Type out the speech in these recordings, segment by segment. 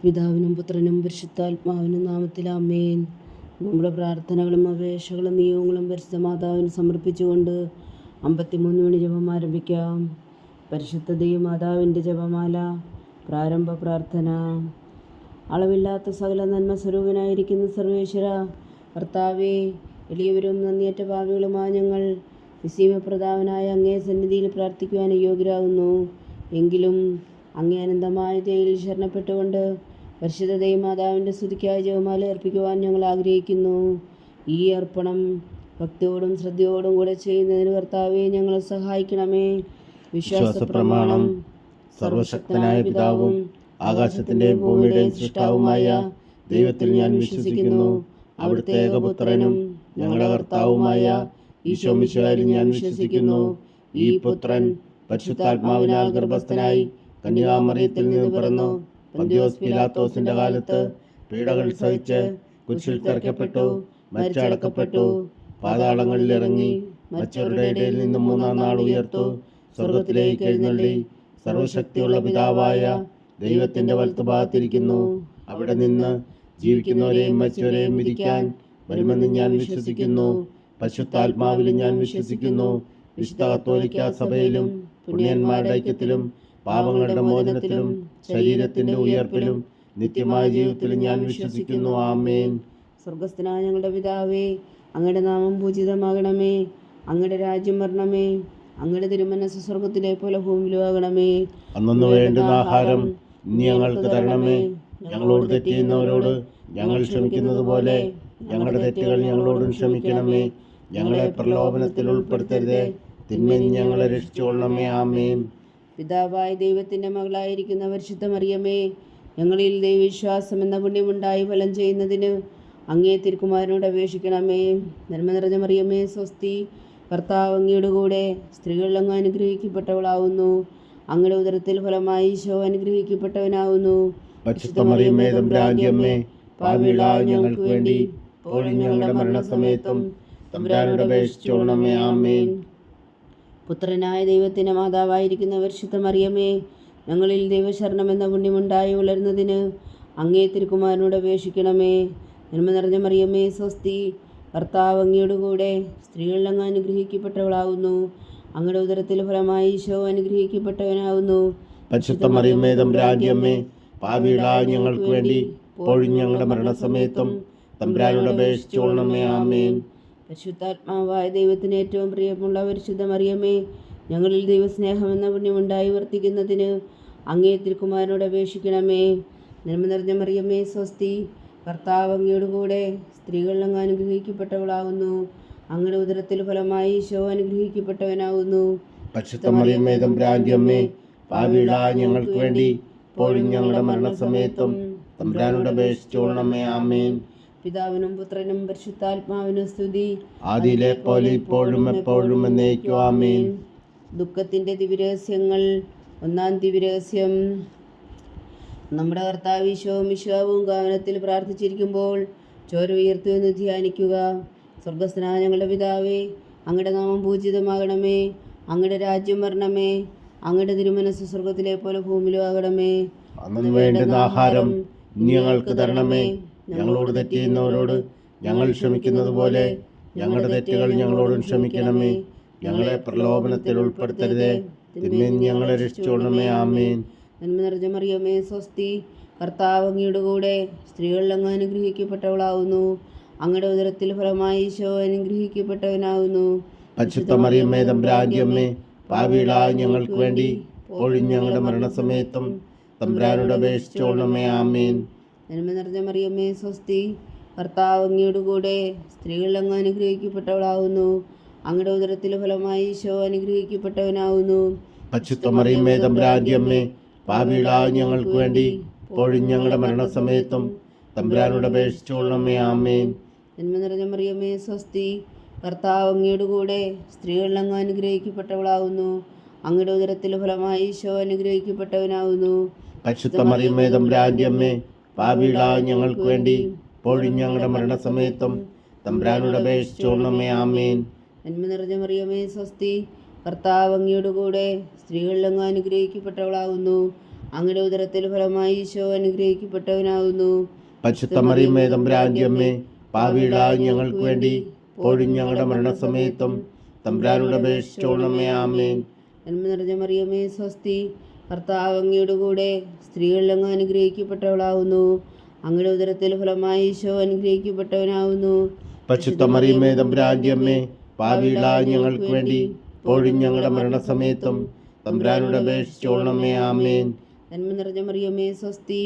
പിതാവിനും പുത്രനും പരിശുദ്ധാത്മാവിനും നാമത്തിൽ ആമേൻ. നമ്മുടെ പ്രാർത്ഥനകളും അപേക്ഷകളും നിയോഗങ്ങളും പരിശുദ്ധ മാതാവിന് സമർപ്പിച്ചുകൊണ്ട് 53 മണി ജപം ആരംഭിക്കാം. പരിശുദ്ധ ദൈവമാതാവിൻ്റെ ജപമാല. പ്രാരംഭ പ്രാർത്ഥന. അളവില്ലാത്ത സകല നന്മ സ്വരൂപനായിരിക്കുന്ന സർവേശ്വര കർത്താവേ, എളിയവരും നന്ദിയേറ്റ പാപികളുമായ ഞങ്ങൾ നിസ്സീമപ്രതാപനായ അങ്ങേ സന്നിധിയിൽ പ്രാർത്ഥിക്കുവാൻ യോഗ്യരാകുന്നു. എങ്കിലും അങ്ങേ അനന്തമായ ദയയിൽ ശരണപ്പെട്ടുകൊണ്ട് പരിശുദ്ധ ദൈവമാതാവിൻ്റെ സ്തുതിക്കായി ജപമാല അർപ്പിക്കുവാൻ ഞങ്ങൾ ആഗ്രഹിക്കുന്നു. ഈ അർപ്പണം ഭക്തിയോടും ശ്രദ്ധയോടും കൂടെ ചെയ്യുന്നതിന് കർത്താവെ ഞങ്ങളെ സഹായിക്കണമേ. വിശ്വാസ പ്രമാണം. സർവശക്തനായ പിതാവും ആകാശത്തിൻ്റെയും ഭൂമിയുടെയും സൃഷ്ടാവുമായ ദൈവത്തിൽ ഞാൻ വിശ്വസിക്കുന്നു. അവിടുത്തെ ഏകപുത്രനും ഞങ്ങളുടെ കർത്താവുമായ ഈശോ മിശിഹായിൽ ഞാൻ വിശ്വസിക്കുന്നു. ഈ പുത്രൻ പരിശുദ്ധാത്മാവിനാൽ ഗർഭസ്ഥനായി കന്യകാമറിയത്തിൽ നിന്ന് പിറന്നു. പന്തിയോസ് പിലാത്തോസിന്റെ കാലത്ത് പീഡകൾ സഹിച്ച് കുരിശിൽ തറയ്ക്കപ്പെട്ടു, മരിച്ചടക്കപ്പെട്ടു, പാതാളങ്ങളിൽ ഇറങ്ങി, മരിച്ചവരുടെ ഇടയിൽ നിന്നും 3-ാം നാൾ ഉയർത്തു, സ്വർഗത്തിലേക്ക് എഴുന്നള്ളി, സർവശക്തിയുള്ള പിതാവായ ദൈവത്തിന്റെ വലത്തുഭാഗത്തിരിക്കുന്നു. അവിടെ നിന്ന് ജീവിക്കുന്നവരെയും മരിച്ചവരെയും വിധിക്കാൻ വരുമെന്ന് ഞാൻ വിശ്വസിക്കുന്നു. പരിശുദ്ധാത്മാവിലും ഞാൻ വിശ്വസിക്കുന്നു. വിശുദ്ധ കത്തോലിക്കാ സഭയിലും പുണ്യന്മാരുടെ ഐക്യത്തിലും പാപങ്ങളുടെ മോചനത്തിലും ശരീരത്തിന്റെ ഉയർപ്പിലും നിത്യമായ ജീവിതത്തിലും ഞാൻ വിശ്വസിക്കുന്നു. ആമേൻ. സ്വർഗസ്ഥനായ ഞങ്ങളുടെ പിതാവേ, അങ്ങയുടെ നാമം പൂജിതമാകണമേ. അങ്ങയുടെ രാജ്യം വരണമേ. അങ്ങയുടെ തിരുമനസ്സ് സ്വർഗത്തിലെ പോലെ ഭൂമിയിലും ആകണമേ. അന്നു വേണ്ടുന്ന ആഹാരം ഇനി ഞങ്ങൾക്ക് തരണമേ. ഞങ്ങളോട് തെറ്റ് ചെയ്യുന്നവരോട് ഞങ്ങൾ ക്ഷമിക്കുന്നത് പോലെ ഞങ്ങളുടെ തെറ്റുകൾ ഞങ്ങളോടും ക്ഷമിക്കണമേ. ഞങ്ങളെ പ്രലോഭനത്തിൽ ഉൾപ്പെടുത്തരുതേ, തിന്മയിൽ ഞങ്ങളെ രക്ഷിച്ചുകൊള്ളണമേ. ആമേൻ. പിതാവായ ദൈവത്തിൻ്റെ മകളായിരിക്കുന്ന പരിശുദ്ധ മറിയമേ, ഞങ്ങളിൽ ദൈവവിശ്വാസം എന്ന പുണ്യമുണ്ടായി ഫലം ചെയ്യുന്നതിന് അങ്ങേ തിരുക്കുമാരനോട് അപേക്ഷിക്കണമേ. നന്മ നിറഞ്ഞ മറിയമേ, സ്വസ്തി. കർത്താവ് അങ്ങയുടെ കൂടെ സ്ത്രീകൾ അങ്ങ് അനുഗ്രഹിക്കപ്പെട്ടവളാവുന്നു. അങ്ങയുടെ ഉദരത്തിൽ ഫലമായി ഈശോ അനുഗ്രഹിക്കപ്പെട്ടവനാവുന്നു. പരിശുദ്ധ മറിയമേ, തമ്പുരാന്റെ അമ്മേ, പാപികളായ ഞങ്ങൾക്ക് വേണ്ടി ഇപ്പോഴും ഞങ്ങളുടെ മരണസമയത്തും തമ്പുരാനോട് അപേക്ഷിച്ചുകൊള്ളണമേ. ആമേൻ. പുത്രനായ ദൈവത്തിൻ്റെ മാതാവായിരിക്കുന്ന പരിശുദ്ധ മറിയമേ, ഞങ്ങളിൽ ദൈവശരണം എന്ന പുണ്യമുണ്ടായി വളരുന്നതിന് അങ്ങേ തിരുക്കുമാരനോട് അപേക്ഷിക്കണമേ. നന്മ നിറഞ്ഞ മറിയമേ, സ്വസ്തി. കർത്താവ് അങ്ങയുടെ കൂടെ സ്ത്രീകൾ അങ്ങ് അനുഗ്രഹിക്കപ്പെട്ടവളാകുന്നു. അങ്ങയുടെ ഉദരത്തിൽ ഫലമായി ഈശോ അനുഗ്രഹിക്കപ്പെട്ടവനാകുന്നു. പരിശുദ്ധ മറിയമേ, തമ്പുരാന്റെ അമ്മേ, പാപികളായ ഞങ്ങൾക്ക് വേണ്ടി ഇപ്പോഴും ഞങ്ങളുടെ മരണസമയത്തും തമ്പുരാനോട് അപേക്ഷിച്ചുകൊള്ളണമേ. ആമേൻ. പരിശുദ്ധാത്മാവായ ദൈവത്തിന് ഏറ്റവും പ്രിയമുള്ള പരിശുദ്ധ മറിയമേ, ഞങ്ങളിൽ ദൈവസ്നേഹം എന്ന പുണ്യമുണ്ടായി വർത്തിക്കുന്നതിന് അങ്ങേ തിരുക്കുമാരനോട് അപേക്ഷിക്കണമേ. നന്മ നിറഞ്ഞ മറിയമേ, സ്വസ്തി. കർത്താവ് അങ്ങയുടെ കൂടെ സ്ത്രീകൾ അങ്ങ് അനുഗ്രഹിക്കപ്പെട്ടവളാകുന്നു. അങ്ങയുടെ ഉദരത്തിൽ ഫലമായി ഈശോ അനുഗ്രഹിക്കപ്പെട്ടവനാകുന്നു. പരിശുദ്ധ മറിയമേ, തമ്പുരാന്റെ അമ്മേ, പാപികളായ ഞങ്ങൾക്ക് വേണ്ടി ഇപ്പോഴും ഞങ്ങളുടെ മരണസമയത്തും തമ്പുരാനോട് അപേക്ഷിച്ചുകൊള്ളണമേ. ആമേൻ. പിതാവിനും പുത്രനും പരിശുദ്ധാത്മാവിനും സ്തുതി, ആദിയിലെ പോലെ ഇപ്പോഴും എപ്പോഴും എന്നേക്കും. ആമേൻ. ദുഃഖത്തിൻ്റെ ദിവ്യരഹസ്യങ്ങൾ. 1-ാം ദിവ്യരഹസ്യം. നമ്മുടെ കർത്താവ് ഈശോ മിശിഹാവും ഗാനത്തിൽ പ്രാർത്ഥിച്ചിരിക്കുമ്പോൾ ചോര ഉയർത്തുമെന്ന് ധ്യാനിക്കുക. സ്വർഗസ്ഥനായ ഞങ്ങളുടെ പിതാവേ, അങ്ങയുടെ നാമം പൂജിതമാകണമേ. അങ്ങയുടെ രാജ്യം വരണമേ. അങ്ങയുടെ തിരുമനസ്സ് സ്വർഗത്തിലെ പോലെ ഭൂമിയിലും ആകണമേ. അന്നു വേണ്ടുന്ന ആഹാരം ഇനി ഞങ്ങൾക്ക് തരണമേ. ഞങ്ങളോട് തെറ്റ് ചെയ്യുന്നവരോട് ഞങ്ങൾ ക്ഷമിക്കുന്നത് പോലെ ഞങ്ങളുടെ തെറ്റുകൾ ഞങ്ങളോടും ക്ഷമിക്കണമേ. ഞങ്ങളെ പ്രലോഭനത്തിൽ ഉൾപ്പെടുത്തരുതേ, തിന്മയിൽ ഞങ്ങളെ രക്ഷിച്ചുകൊള്ളണമേ. ആമേൻ. നന്മ നിറഞ്ഞ മറിയമേ, സ്വസ്തി. കർത്താവ് അങ്ങയുടെ കൂടെ സ്ത്രീകൾ അങ്ങ് അനുഗ്രഹിക്കപ്പെട്ടവളാവുന്നു. അങ്ങയുടെ ഉദരത്തിൽ ഫലമായി ഈശോ അനുഗ്രഹിക്കപ്പെട്ടവനാവുന്നു. പരിശുദ്ധ മറിയമേ, തമ്പുരാന്റെ അമ്മേ, പാപികളായ ഞങ്ങൾക്ക് വേണ്ടി ഇപ്പോഴും ഞങ്ങളുടെ മരണസമയത്തും തമ്പുരാനോട് അപേക്ഷിച്ചുകൊള്ളണമേ. ആമേൻ. നന്മ നിറഞ്ഞ മറിയമേ, സ്വസ്തി. കർത്താവ് അങ്ങയുടെ കൂടെ സ്ത്രീകൾ അങ്ങ് അനുഗ്രഹിക്കപ്പെട്ടവളാവുന്നു. അങ്ങയുടെ ഉദരത്തിൽ ഫലമായി ഈശോ അനുഗ്രഹിക്കപ്പെട്ടവനാവുന്നു. പരിശുദ്ധ മറിയമേ, തമ്പുരാന്റെ അമ്മേ, പാപികളായ ഞങ്ങൾക്ക് വേണ്ടി ഇപ്പോഴും ഞങ്ങളുടെ മരണസമയത്തും തമ്പുരാനോട് അപേക്ഷിച്ചുകൊള്ളണമേ. ആമേൻ. നന്മ നിറഞ്ഞ മറിയമേ, സ്വസ്തി. കർത്താവ് അങ്ങയുടെ കൂടെ സ്ത്രീകൾ അങ്ങ് അനുഗ്രഹിക്കപ്പെട്ടവളാവുന്നു. അങ്ങയുടെ ഉദരത്തിൽ ഫലമായി ഈശോ അനുഗ്രഹിക്കപ്പെട്ടവനാവുന്നു. പരിശുദ്ധ മറിയമേ, തമ്പുരാന്റെ അമ്മേ, പാപികളായ ഞങ്ങൾക്ക് വേണ്ടി ഇപ്പോഴും ഞങ്ങളുടെ മരണസമയത്തും തമ്പുരാനോട് അപേക്ഷിച്ചുകൊള്ളണമേ. ആമേൻ. നന്മ നിറഞ്ഞ മറിയമേ, സ്വസ്തി. കർത്താവ് അങ്ങയുടെ കൂടെ സ്ത്രീകൾ അങ്ങ് അനുഗ്രഹിക്കപ്പെട്ടവളാവുന്നു. അങ്ങയുടെ ഉദരത്തിൽ ഫലമായി ഈശോ അനുഗ്രഹിക്കപ്പെട്ടവനാകുന്നു. പരിശുദ്ധ മറിയമേ തമ്പുരാന്റെ അമ്മേ, പാപികളായ ഞങ്ങൾക്ക് വേണ്ടി ഇപ്പോഴും ഞങ്ങളുടെ മരണസമയത്തും തമ്പുരാനോട് അപേക്ഷിച്ചുകൊള്ളണമേ. ആമേൻ. നന്മ നിറഞ്ഞ മറിയമേ സ്വസ്തി, കർത്താവ് അങ്ങയുടെ കൂടെ സ്ത്രീകളിൽ അങ്ങ് അനുഗ്രഹിക്കപ്പെട്ടവളാകുന്നു. അങ്ങയുടെ ഉദരത്തിൽ ഫലമായി ഈശോ അനുഗ്രഹിക്കപ്പെട്ടവനാകുന്നു. പരിശുദ്ധ മറിയമേ തമ്പുരാന്റെ അമ്മേ, പാപികളായ ഞങ്ങൾക്ക് വേണ്ടി ഇപ്പോഴും ഞങ്ങളുടെ മരണസമയത്തും തമ്പുരാനോട് അപേക്ഷിച്ചുകൊള്ളണമേ. ആമേൻ. നന്മ നിറഞ്ഞ മറിയമേ സ്വസ്തി,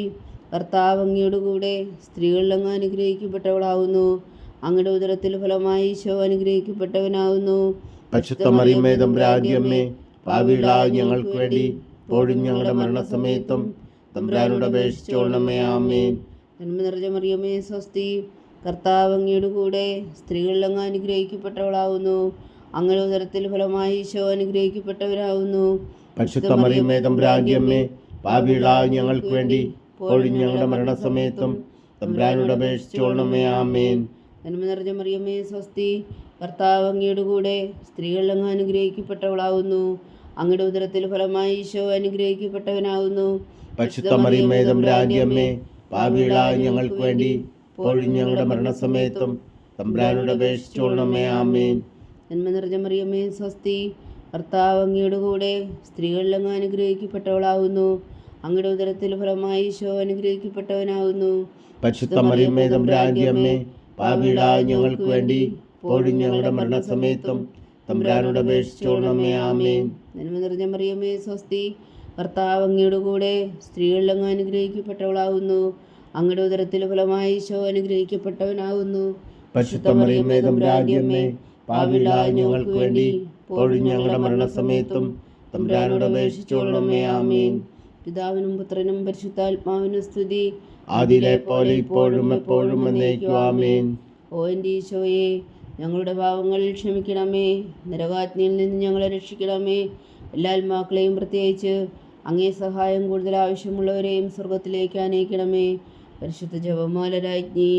കർത്താവ് അങ്ങയുടെ കൂടെ സ്ത്രീകളിൽ അങ്ങ് അനുഗ്രഹിക്കപ്പെട്ടവളാകുന്നു. അങ്ങയുടെ ഉദരത്തിൽ ഫലമായി ഈശോ അനുഗ്രഹിക്കപ്പെട്ടവനാകുന്നു. പരിശുദ്ധ മറിയമേ തമ്പുരാന്റെ അമ്മേ, പാപികളായ ഞങ്ങൾക്ക് വേണ്ടി ഇപ്പോഴും ഞങ്ങളുടെ മരണസമയത്തും തമ്പുരാനോട് അപേക്ഷിച്ചുകൊള്ളണമേ. ആമേൻ. നന്മ നിറഞ്ഞ മറിയമേ സ്വസ്തി, കർത്താവ് അങ്ങയുടെ കൂടെ സ്ത്രീകളിൽ അങ്ങ് അനുഗ്രഹിക്കപ്പെട്ടവളാകുന്നു. അങ്ങയുടെ ഉദരത്തിൽ ഫലമായി ഈശോ അനുഗ്രഹിക്കപ്പെട്ടവരാകുന്നു. പരിശുദ്ധ മറിയമേ തമ്പുരാന്റെ അമ്മേ, പാപികളായ ഞങ്ങൾക്ക് വേണ്ടി ഇപ്പോഴും ഞങ്ങളുടെ മരണസമയത്തും തമ്പുരാനോട് അപേക്ഷിച്ചുകൊള്ളണമേ. ആമേൻ. നന്മ നിറഞ്ഞ മറിയമേ സ്വസ്തി, കർത്താവ് അങ്ങയുടെ കൂടെ സ്ത്രീകളിൽ അങ്ങ് അനുഗ്രഹിക്കപ്പെട്ടവളാകുന്നു. അങ്ങയുടെ ഉദരത്തിൽ ഫലമായി ഈശോ അനുഗ്രഹിക്കപ്പെട്ടവനാകുന്നു. പരിശുദ്ധ മറിയമേ തമ്പുരാന്റെ അമ്മേ, പാപികളായ ഞങ്ങൾക്ക് വേണ്ടി ഇപ്പോഴും ഞങ്ങളുടെ മരണസമയത്തും തമ്പുരാനോട് അപേക്ഷിച്ചുകൊള്ളണമേ. ആമേൻ. നന്മ നിറഞ്ഞ മറിയമേ സ്വസ്തി, കർത്താവ് അങ്ങയുടെ കൂടെ സ്ത്രീകളിൽ അങ്ങ് അനുഗ്രഹിക്കപ്പെട്ടവളാകുന്നു. അങ്ങയുടെ ഉദരത്തിൽ ഫലമായി ഈശോ അനുഗ്രഹിക്കപ്പെട്ടവനാകുന്നു. പരിശുദ്ധ മറിയമേ തമ്പുരാന്റെ അമ്മേ, പാപികളായ ഞങ്ങൾക്ക് വേണ്ടി ഇപ്പോഴും ഞങ്ങളുടെ മരണസമയത്തും തമ്പുരാനോട് അപേക്ഷിച്ചുകൊള്ളണമേ. ആമേൻ. നന്മ നിറഞ്ഞ മറിയമേ സ്വസ്തി, കർത്താവ് അങ്ങയുടെ കൂടെ സ്ത്രീകളിൽ അങ്ങ് അനുഗ്രഹിക്കപ്പെട്ടവളാകുന്നു. അങ്ങയുടെ ഉദരത്തിൽ ഫലമായി ഈശോ അനുഗ്രഹിക്കപ്പെട്ടവനാകുന്നു. പരിശുദ്ധ മറിയമേ തമ്പുരാന്റെ അമ്മേ, പാപികളായ ഞങ്ങൾക്ക് വേണ്ടി ഇപ്പോഴും ഞങ്ങളുടെ മരണസമയത്തും തമ്പുരാനോട് അപേക്ഷിച്ചുകൊള്ളണമേ. ആമേൻ. പിതാവിനും പുത്രനും പരിശുദ്ധാത്മാവിനും സ്തുതി, ആദിയിലെ പോലെ ഇപ്പോഴും എപ്പോഴും എന്നേക്കും. ആമേൻ. ഓ എൻ്റെ ഈശോയെ, ഞങ്ങളുടെ പാവങ്ങൾ ക്ഷമിക്കണമേ, നരകാഗ്നിയിൽ നിന്ന് ഞങ്ങളെ രക്ഷിക്കണമേ. എല്ലാ ആത്മാക്കളെയും പ്രത്യേകിച്ച് അങ്ങേ സഹായം കൂടുതൽ ആവശ്യമുള്ളവരെയും സ്വർഗത്തിലേക്ക് അനയിക്കണമേ. പരിശുദ്ധ ജപമാല രാജ്ഞി,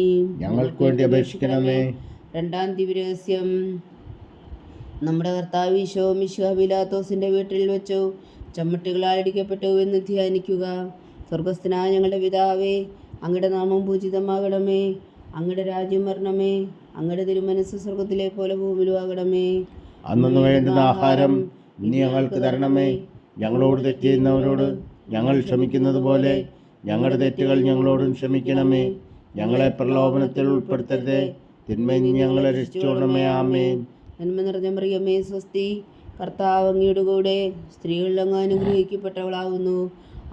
ഞങ്ങൾക്ക് വേണ്ടി അപേക്ഷിക്കണമേ. രണ്ടാം ദിവ്യരഹസ്യം. നമ്മുടെ കർത്താവ് ഈശോ മിശിഹാ പീലാത്തോസിൻ്റെ വീട്ടിൽ വെച്ചു ചമ്മട്ടികളാൽ അടിക്കപ്പെട്ടു എന്ന് ധ്യാനിക്കുക. സ്വർഗസ്ഥനായ ഞങ്ങളുടെ പിതാവേ, അങ്ങയുടെ നാമം പൂജിതമാകണമേ. അങ്ങയുടെ രാജ്യം വരണമേ. അങ്ങയുടെ തിരുമനസ്സ് സ്വർഗത്തിലെ പോലെ ഭൂമിയിലുമാകണമേ. അന്നു വേണ്ടുന്ന ആഹാരം ഇനി ഞങ്ങൾക്ക് തരണമേ. ഞങ്ങളോട് തെറ്റ് ചെയ്യുന്നവരോട് ഞങ്ങൾ ക്ഷമിക്കുന്നത് പോലെ ഞങ്ങളുടെ തെറ്റുകൾ ഞങ്ങളോടും ക്ഷമിക്കണമേ. ഞങ്ങളെ പ്രലോഭനത്തിൽ ഉൾപ്പെടുത്തരുതേ, തിന്മയിൽ നിന്ന് ഞങ്ങളെ രക്ഷിച്ചുകൊള്ളണമേ. ആമേൻ. നന്മ നിറഞ്ഞ മറിയമേ സ്വസ്തി, കർത്താവ് അങ്ങയുടെ കൂടെ സ്ത്രീകളിൽ അങ്ങ് അനുഗ്രഹിക്കപ്പെട്ടവളാകുന്നു.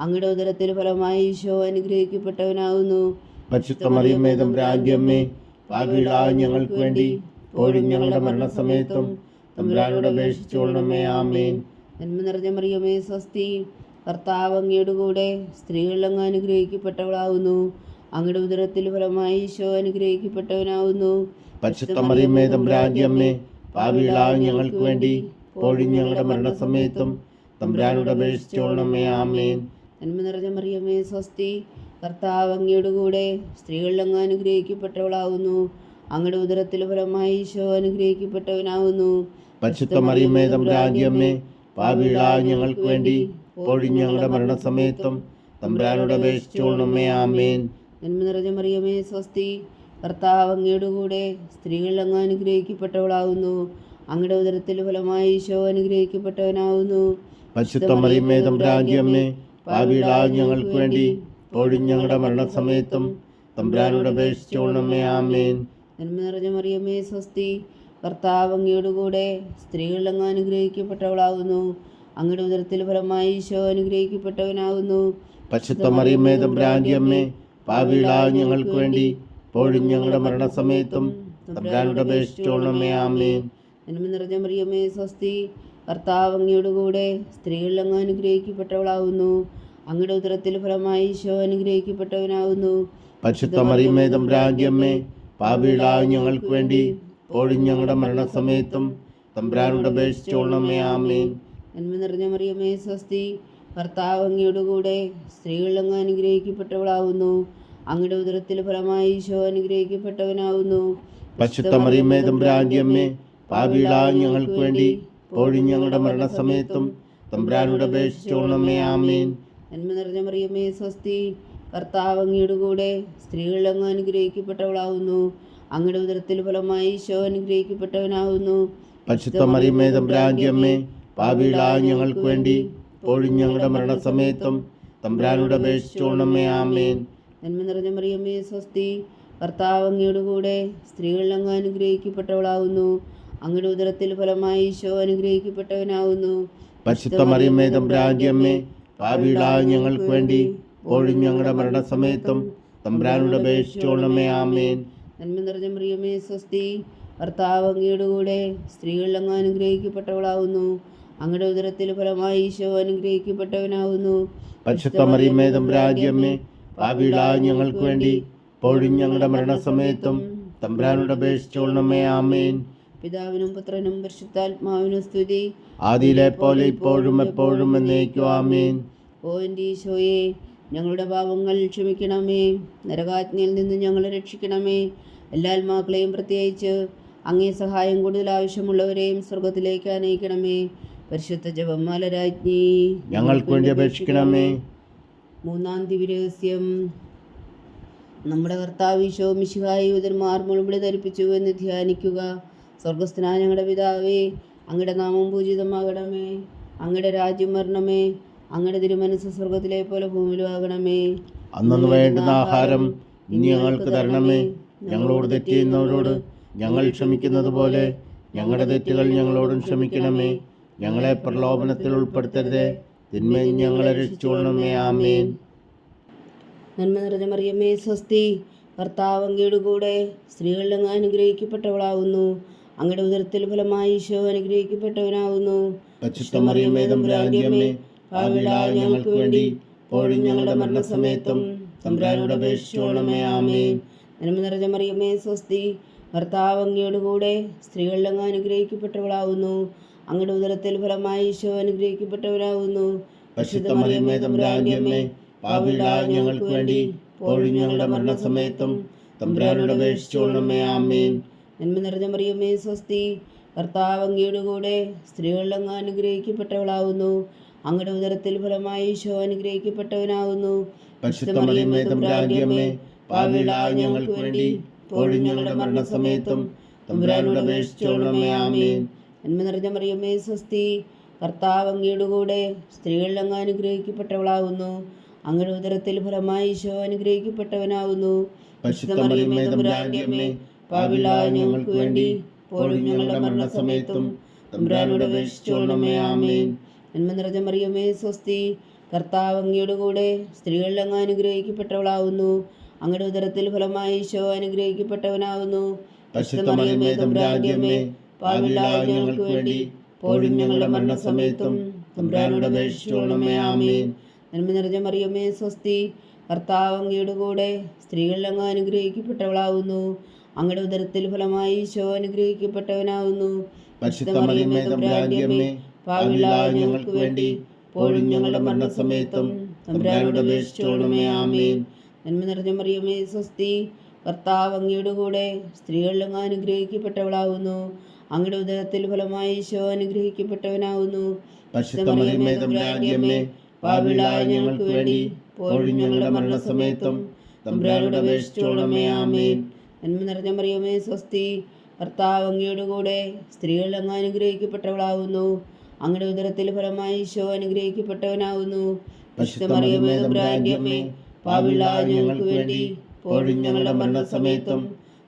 അങ്ങയുടെ ഉദരത്തിൽ ഫലമായി ഈശോ അനുഗ്രഹിക്കപ്പെട്ടവനാകുന്നു. പരിശുദ്ധ മറിയമേ തമ്പുരാന്റെ അമ്മേ, പാപികളായ ഞങ്ങൾക്ക് വേണ്ടി ഇപ്പോഴും ഞങ്ങളുടെ മരണസമയത്തും തമ്പുരാനോട് അപേക്ഷിച്ചുകൊള്ളണമേ. ആമേൻ. നന്മ നിറഞ്ഞ മറിയമേ സ്വസ്തി, കർത്താവ് അങ്ങയുടെ കൂടെ സ്ത്രീകളിൽ അങ്ങ് അനുഗ്രഹിക്കപ്പെട്ടവളാകുന്നു. അങ്ങയുടെ ഉദരത്തിൽ ഫലമായി ഈശോ അനുഗ്രഹിക്കപ്പെട്ടവനാകുന്നു. പരിശുദ്ധ മറിയമേ തമ്പുരാന്റെ അമ്മേ, പാപികളായ ഞങ്ങൾക്ക് വേണ്ടി ഇപ്പോഴും ഞങ്ങളുടെ മരണസമയത്തും തമ്പുരാനോട് അപേക്ഷിച്ചുകൊള്ളണമേ. ആമേൻ. നന്മ നിറഞ്ഞ മറിയമേ സ്വസ്തി, കർത്താവ് അങ്ങയുടെ കൂടെ സ്ത്രീകളിൽ അങ്ങ് അനുഗ്രഹിക്കപ്പെട്ടവളാകുന്നു. അങ്ങയുടെ ഉദരത്തിൽ ഫലമായി ഈശോ അനുഗ്രഹിക്കപ്പെട്ടവനാകുന്നു. പരിശുദ്ധ മറിയമേ തമ്പുരാന്റെ അമ്മേ, പാപികളായ ഞങ്ങൾക്ക് വേണ്ടി ഇപ്പോഴും ഞങ്ങളുടെ മരണസമയത്തും തമ്പുരാനോട് അപേക്ഷിച്ചുകൊള്ളണമേ. ആമേൻ. നന്മ നിറഞ്ഞ മറിയമേ സ്വസ്തി, കർത്താവ് അങ്ങയുടെ കൂടെ സ്ത്രീകളിൽ അങ്ങ് അനുഗ്രഹിക്കപ്പെട്ടവളാകുന്നു. അങ്ങയുടെ ഉദരത്തിൽ ഫലമായി ഈശോ അനുഗ്രഹിക്കപ്പെട്ടവനാകുന്നു. പരിശുദ്ധ മറിയമേ തമ്പുരാന്റെ അമ്മേ, പാപികളായ ഞങ്ങൾക്ക് വേണ്ടി ഇപ്പോഴും ഞങ്ങളുടെ മരണസമയത്തും തമ്പുരാനോട് അപേക്ഷിച്ചുകൊള്ളണമേ. ആമേൻ. നന്മ നിറഞ്ഞ മറിയമേ സ്വസ്തി, കർത്താവ് അങ്ങയുടെ കൂടെ സ്ത്രീകളിൽ അങ്ങ് അനുഗ്രഹിക്കപ്പെട്ടവളാകുന്നു. അങ്ങയുടെ ഉദരത്തിൽ ഫലമായി ഈശോ അനുഗ്രഹിക്കപ്പെട്ടവനാകുന്നു. പരിശുദ്ധ മറിയമേ തമ്പുരാന്റെ അമ്മേ, പാപികളായ ഞങ്ങൾക്ക് വേണ്ടി ഇപ്പോഴും ഞങ്ങളുടെ മരണസമയത്തും തമ്പുരാനോട് അപേക്ഷിച്ചുകൊള്ളണമേ. ആമേൻ. നന്മ നിറഞ്ഞ മറിയമേ സ്വസ്തി, കർത്താവ് അങ്ങയുടെ കൂടെ സ്ത്രീകളിൽ അങ്ങ് അനുഗ്രഹിക്കപ്പെട്ടവളാകുന്നു. അങ്ങയുടെ ഉദരത്തിൽ ഫലമായി ഈശോ അനുഗ്രഹിക്കപ്പെട്ടവനാകുന്നു. പരിശുദ്ധ മറിയമേ തമ്പുരാന്റെ അമ്മേ, പാപികളായ ഞങ്ങൾക്ക് വേണ്ടി ഇപ്പോഴും ഞങ്ങളുടെ മരണസമയത്തും തമ്പുരാനോട് അപേക്ഷിച്ചുകൊള്ളണമേ. ആമേൻ. നന്മ നിറഞ്ഞ മറിയമേ സ്വസ്തി, കർത്താവ് അങ്ങയുടെ കൂടെ സ്ത്രീകളിൽ അങ്ങ് അനുഗ്രഹിക്കപ്പെട്ടവളാകുന്നു. അങ്ങയുടെ ഉദരത്തിൽ ഫലമായി ഈശോ അനുഗ്രഹിക്കപ്പെട്ടവനാകുന്നു. പരിശുദ്ധ മറിയമേ തമ്പുരാന്റെ അമ്മേ, പാപികളായ ഞങ്ങൾക്ക് വേണ്ടി ഇപ്പോഴും ഞങ്ങളുടെ മരണസമയത്തും തമ്പുരാനോട് അപേക്ഷിച്ചുകൊള്ളണമേ. ആമേൻ. നന്മ നിറഞ്ഞ മറിയമേ സ്വസ്തി, കർത്താവ് അങ്ങയുടെ കൂടെ സ്ത്രീകൾ അങ്ങ് അനുഗ്രഹിക്കപ്പെട്ടവളാവുന്നു. അങ്ങയുടെ ഉദരത്തിൽ ഫലമായി ഈശോ അനുഗ്രഹിക്കപ്പെട്ടവനാവുന്നു. പരിശുദ്ധ മറിയമേ തമ്പുരാന്റെ അമ്മേ, പാപികളായ ഞങ്ങൾക്ക് വേണ്ടി ഇപ്പോഴും ഞങ്ങളുടെ മരണസമയത്തും തമ്പുരാനോട് അപേക്ഷിച്ചോണമേ. ആമേൻ. നന്മ നിറഞ്ഞ മറിയമേ സ്വസ്തി, കർത്താവ് അങ്ങയുടെ കൂടെ സ്ത്രീകൾ അങ്ങ് അനുഗ്രഹിക്കപ്പെട്ടവളാവുന്നു. അങ്ങയുടെ ഉദരത്തിൽ ഫലമായി ഈശോ അനുഗ്രഹിക്കപ്പെട്ടവനാവുന്നു. പരിശുദ്ധ മറിയമേ തമ്പുരാന്റെ അമ്മേ, പാപികളായ ഞങ്ങൾക്ക് വേണ്ടി ഇപ്പോഴും ഞങ്ങളുടെ മരണസമയത്തും തമ്പുരാനോട് അപേക്ഷിച്ചോണമേ. ആമേൻ. നന്മ നിറഞ്ഞ മറിയമേ സ്വസ്തി, കർത്താവ് അങ്ങയുടെ കൂടെ സ്ത്രീകൾ അങ്ങ് അനുഗ്രഹിക്കപ്പെട്ടവളാവുന്നു. അങ്ങയുടെ ഉദരത്തിൽ ഫലമായി ഈശോ അനുഗ്രഹിക്കപ്പെട്ടവനാവുന്നു. പരിശുദ്ധ മറിയമേ തമ്പുരാന്റെ അമ്മേ, പാപികളായ ഞങ്ങൾക്ക് വേണ്ടി ഇപ്പോഴും ഞങ്ങളുടെ മരണസമയത്തും തമ്പുരാനോട് അപേക്ഷിച്ചോണമേ. ആമേൻ. പിതാവിനും പുത്രനും പരിശുദ്ധാത്മാവിനും സ്തുതി, ആദിയിലെ പോലെ ഇപ്പോഴും എപ്പോഴും എന്നേക്കും. ആമേൻ. ഓ എൻ്റെ ഈശോയെ, ഞങ്ങളുടെ പാപങ്ങൾ ക്ഷമിക്കണമേ. നരകാജ്ഞയിൽ നിന്ന് ഞങ്ങളെ രക്ഷിക്കണമേ. എല്ലാ ആത്മാക്കളെയും പ്രത്യേകിച്ച് അങ്ങേ സഹായം കൂടുതൽ ആവശ്യമുള്ളവരെയും സ്വർഗത്തിലേക്ക് അനയിക്കണമേ. പരിശുദ്ധ ജപമാല രാജ്ഞി, ഞങ്ങൾക്ക് വേണ്ടി അപേക്ഷിക്കണമേ. മൂന്നാം ദിവ്യരഹസ്യം. നമ്മുടെ കർത്താവ് ഈശോ മിശിഹായി യൂതന്മാർ മുൾമുടി ധരിപ്പിച്ചു എന്ന് ധ്യാനിക്കുക. സ്വർഗസ്ഥനായ ഞങ്ങളുടെ പിതാവേ, അങ്ങയുടെ നാമം പൂജിതമാകണമേ. അങ്ങയുടെ രാജ്യം വരണമേ. അങ്ങയുടെ തിരുമനസ്സ് സ്വർഗത്തിലെ പോലെ ഭൂമിയിലും ആകണമേ. അന്നു വേണ്ടുന്ന ആഹാരം ഇനി ഞങ്ങൾക്ക് തരണമേ. ഞങ്ങളോട് തെറ്റ് ചെയ്യുന്നവരോട് ഞങ്ങൾ ക്ഷമിക്കുന്നത് പോലെ ഞങ്ങളുടെ തെറ്റുകൾ ഞങ്ങളോടും ക്ഷമിക്കണമേ. ഞങ്ങളെ പ്രലോഭനത്തിൽ ഉൾപ്പെടുത്തരുതേ, തിന്മയിൽ ഞങ്ങളെ രക്ഷിച്ചുകൊള്ളണമേ. ആമേൻ. നന്മ നിറഞ്ഞ മറിയമേ സ്വസ്തി, കർത്താവ് അങ്ങയുടെ കൂടെ സ്ത്രീകൾ അങ്ങ് അനുഗ്രഹിക്കപ്പെട്ടവളാവുന്നു. അങ്ങയുടെ ഉദരത്തിൽ ഫലമായി ഈശോ അനുഗ്രഹിക്കപ്പെട്ടവനാവുന്നു. പരിശുദ്ധ മറിയമേ തമ്പുരാന്റെ അമ്മേ, പാപികളായ ഞങ്ങൾക്ക് വേണ്ടി ഇപ്പോഴും ഞങ്ങളുടെ മരണസമയത്തും തമ്പുരാനോട് അപേക്ഷിച്ചോണമേ. ആമേൻ. നന്മ നിറഞ്ഞ മറിയമേ സ്വസ്തി, കർത്താവ് അങ്ങയുടെ കൂടെ സ്ത്രീകൾ അങ്ങ് അനുഗ്രഹിക്കപ്പെട്ടവളാവുന്നു. അങ്ങയുടെ ഉദരത്തിൽ ഫലമായി ഈശോ അനുഗ്രഹിക്കപ്പെട്ടവനാവുന്നു. പരിശുദ്ധ മറിയമേ തമ്പുരാന്റെ അമ്മേ, പാപികളായ ഞങ്ങൾക്ക് വേണ്ടി ഇപ്പോഴും ഞങ്ങളുടെ മരണസമയത്തും തമ്പുരാനോട് അപേക്ഷിച്ചോണമേ. ആമേൻ. നന്മ നിറഞ്ഞ മറിയമേ സ്വസ്തി, കർത്താവ് അങ്ങയുടെ കൂടെ സ്ത്രീകൾ അങ്ങ് അനുഗ്രഹിക്കപ്പെട്ടവളാവുന്നു. അങ്ങയുടെ ഉദരത്തിൽ ഫലമായി ഈശോ അനുഗ്രഹിക്കപ്പെട്ടവനാവുന്നു. പരിശുദ്ധ മറിയമേ തമ്പുരാന്റെ അമ്മേ, പാപികളായ ഞങ്ങൾക്ക് വേണ്ടി ഇപ്പോഴും ഞങ്ങളുടെ മരണസമയത്തും തമ്പുരാനോട് അപേക്ഷിച്ചോണമേ. ആമേൻ. നന്മ നിറഞ്ഞ മറിയമേ സ്വസ്തി, കർത്താവ് അങ്ങയുടെ കൂടെ സ്ത്രീകൾ അങ്ങ് അനുഗ്രഹിക്കപ്പെട്ടവളാവുന്നു. അങ്ങയുടെ ഉദരത്തിൽ ഫലമായി ഈശോ അനുഗ്രഹിക്കപ്പെട്ടവനാവുന്നു. പരിശുദ്ധ മറിയമേ തമ്പുരാന്റെ അമ്മേ, പാപികളായ ഞങ്ങൾക്ക് വേണ്ടി ഇപ്പോഴും ഞങ്ങളുടെ മരണസമയത്തും തമ്പുരാനോട് അപേക്ഷിച്ചോണമേ. ആമേൻ. നന്മ നിറഞ്ഞ മറിയമേ സ്വസ്തി, കർത്താവ് അങ്ങയുടെ കൂടെ സ്ത്രീകൾ അങ്ങ് അനുഗ്രഹിക്കപ്പെട്ടവളാവുന്നു. അങ്ങയുടെ ഉദരത്തിൽ ഫലമായി ഈശോ അനുഗ്രഹിക്കപ്പെട്ടവനാവുന്നു. പരിശുദ്ധ മറിയമേ തമ്പുരാന്റെ അമ്മേ, പാപികളായ ഞങ്ങൾക്ക് വേണ്ടി ഇപ്പോഴും ഞങ്ങളുടെ മരണസമയത്തും തമ്പുരാനോട് അപേക്ഷിച്ചോണമേ. ആമേൻ. നന്മ നിറഞ്ഞ മറിയമേ സ്വസ്തി, കർത്താവ് അങ്ങയുടെ കൂടെ സ്ത്രീകൾ അങ്ങ് അനുഗ്രഹിക്കപ്പെട്ടവളാവുന്നു. അങ്ങയുടെ ഉദരത്തിൽ ഫലമായി ഈശോ അനുഗ്രഹിക്കപ്പെട്ടവനാവുന്നു. പരിശുദ്ധ മറിയമേ തമ്പുരാന്റെ അമ്മേ, പാപികളായ ഞങ്ങൾക്ക് വേണ്ടി ഇപ്പോഴും ഞങ്ങളുടെ മരണസമയത്തും തമ്പുരാനോട് അപേക്ഷിച്ചോണമേ. ആമേൻ. നന്മ നിറഞ്ഞ മറിയമേ സ്വസ്തി, കർത്താവ് അങ്ങയുടെ കൂടെ സ്ത്രീകൾ അങ്ങ് അനുഗ്രഹിക്കപ്പെട്ടവളാവുന്നു. അങ്ങയുടെ ഉദരത്തിൽ ഫലമായി ഈശോ അനുഗ്രഹിക്കപ്പെട്ടവനാവുന്നു. പരിശുദ്ധ മറിയമേ തമ്പുരാന്റെ അമ്മേ, പാപികളായ ഞങ്ങൾക്ക് വേണ്ടി ഇപ്പോഴും ഞങ്ങളുടെ മരണസമയത്തും തമ്പുരാനോട് അപേക്ഷിച്ചോണമേ. ആമേൻ. നന്മ നിറഞ്ഞ മറിയമേ സ്വസ്തി, കർത്താവ് അങ്ങയുടെ കൂടെ സ്ത്രീകൾ അങ്ങ് അനുഗ്രഹിക്കപ്പെട്ടവളാവുന്നു. അങ്ങയുടെ ഉദരത്തിൽ ഫലമായി ഈശോ അനുഗ്രഹിക്കപ്പെട്ടവനാവുന്നു. പരിശുദ്ധ മറിയമേ തമ്പുരാന്റെ അമ്മേ, പാപികളായ ഞങ്ങൾക്ക് വേണ്ടി ഇപ്പോഴും ഞങ്ങളുടെ മരണസമയത്തും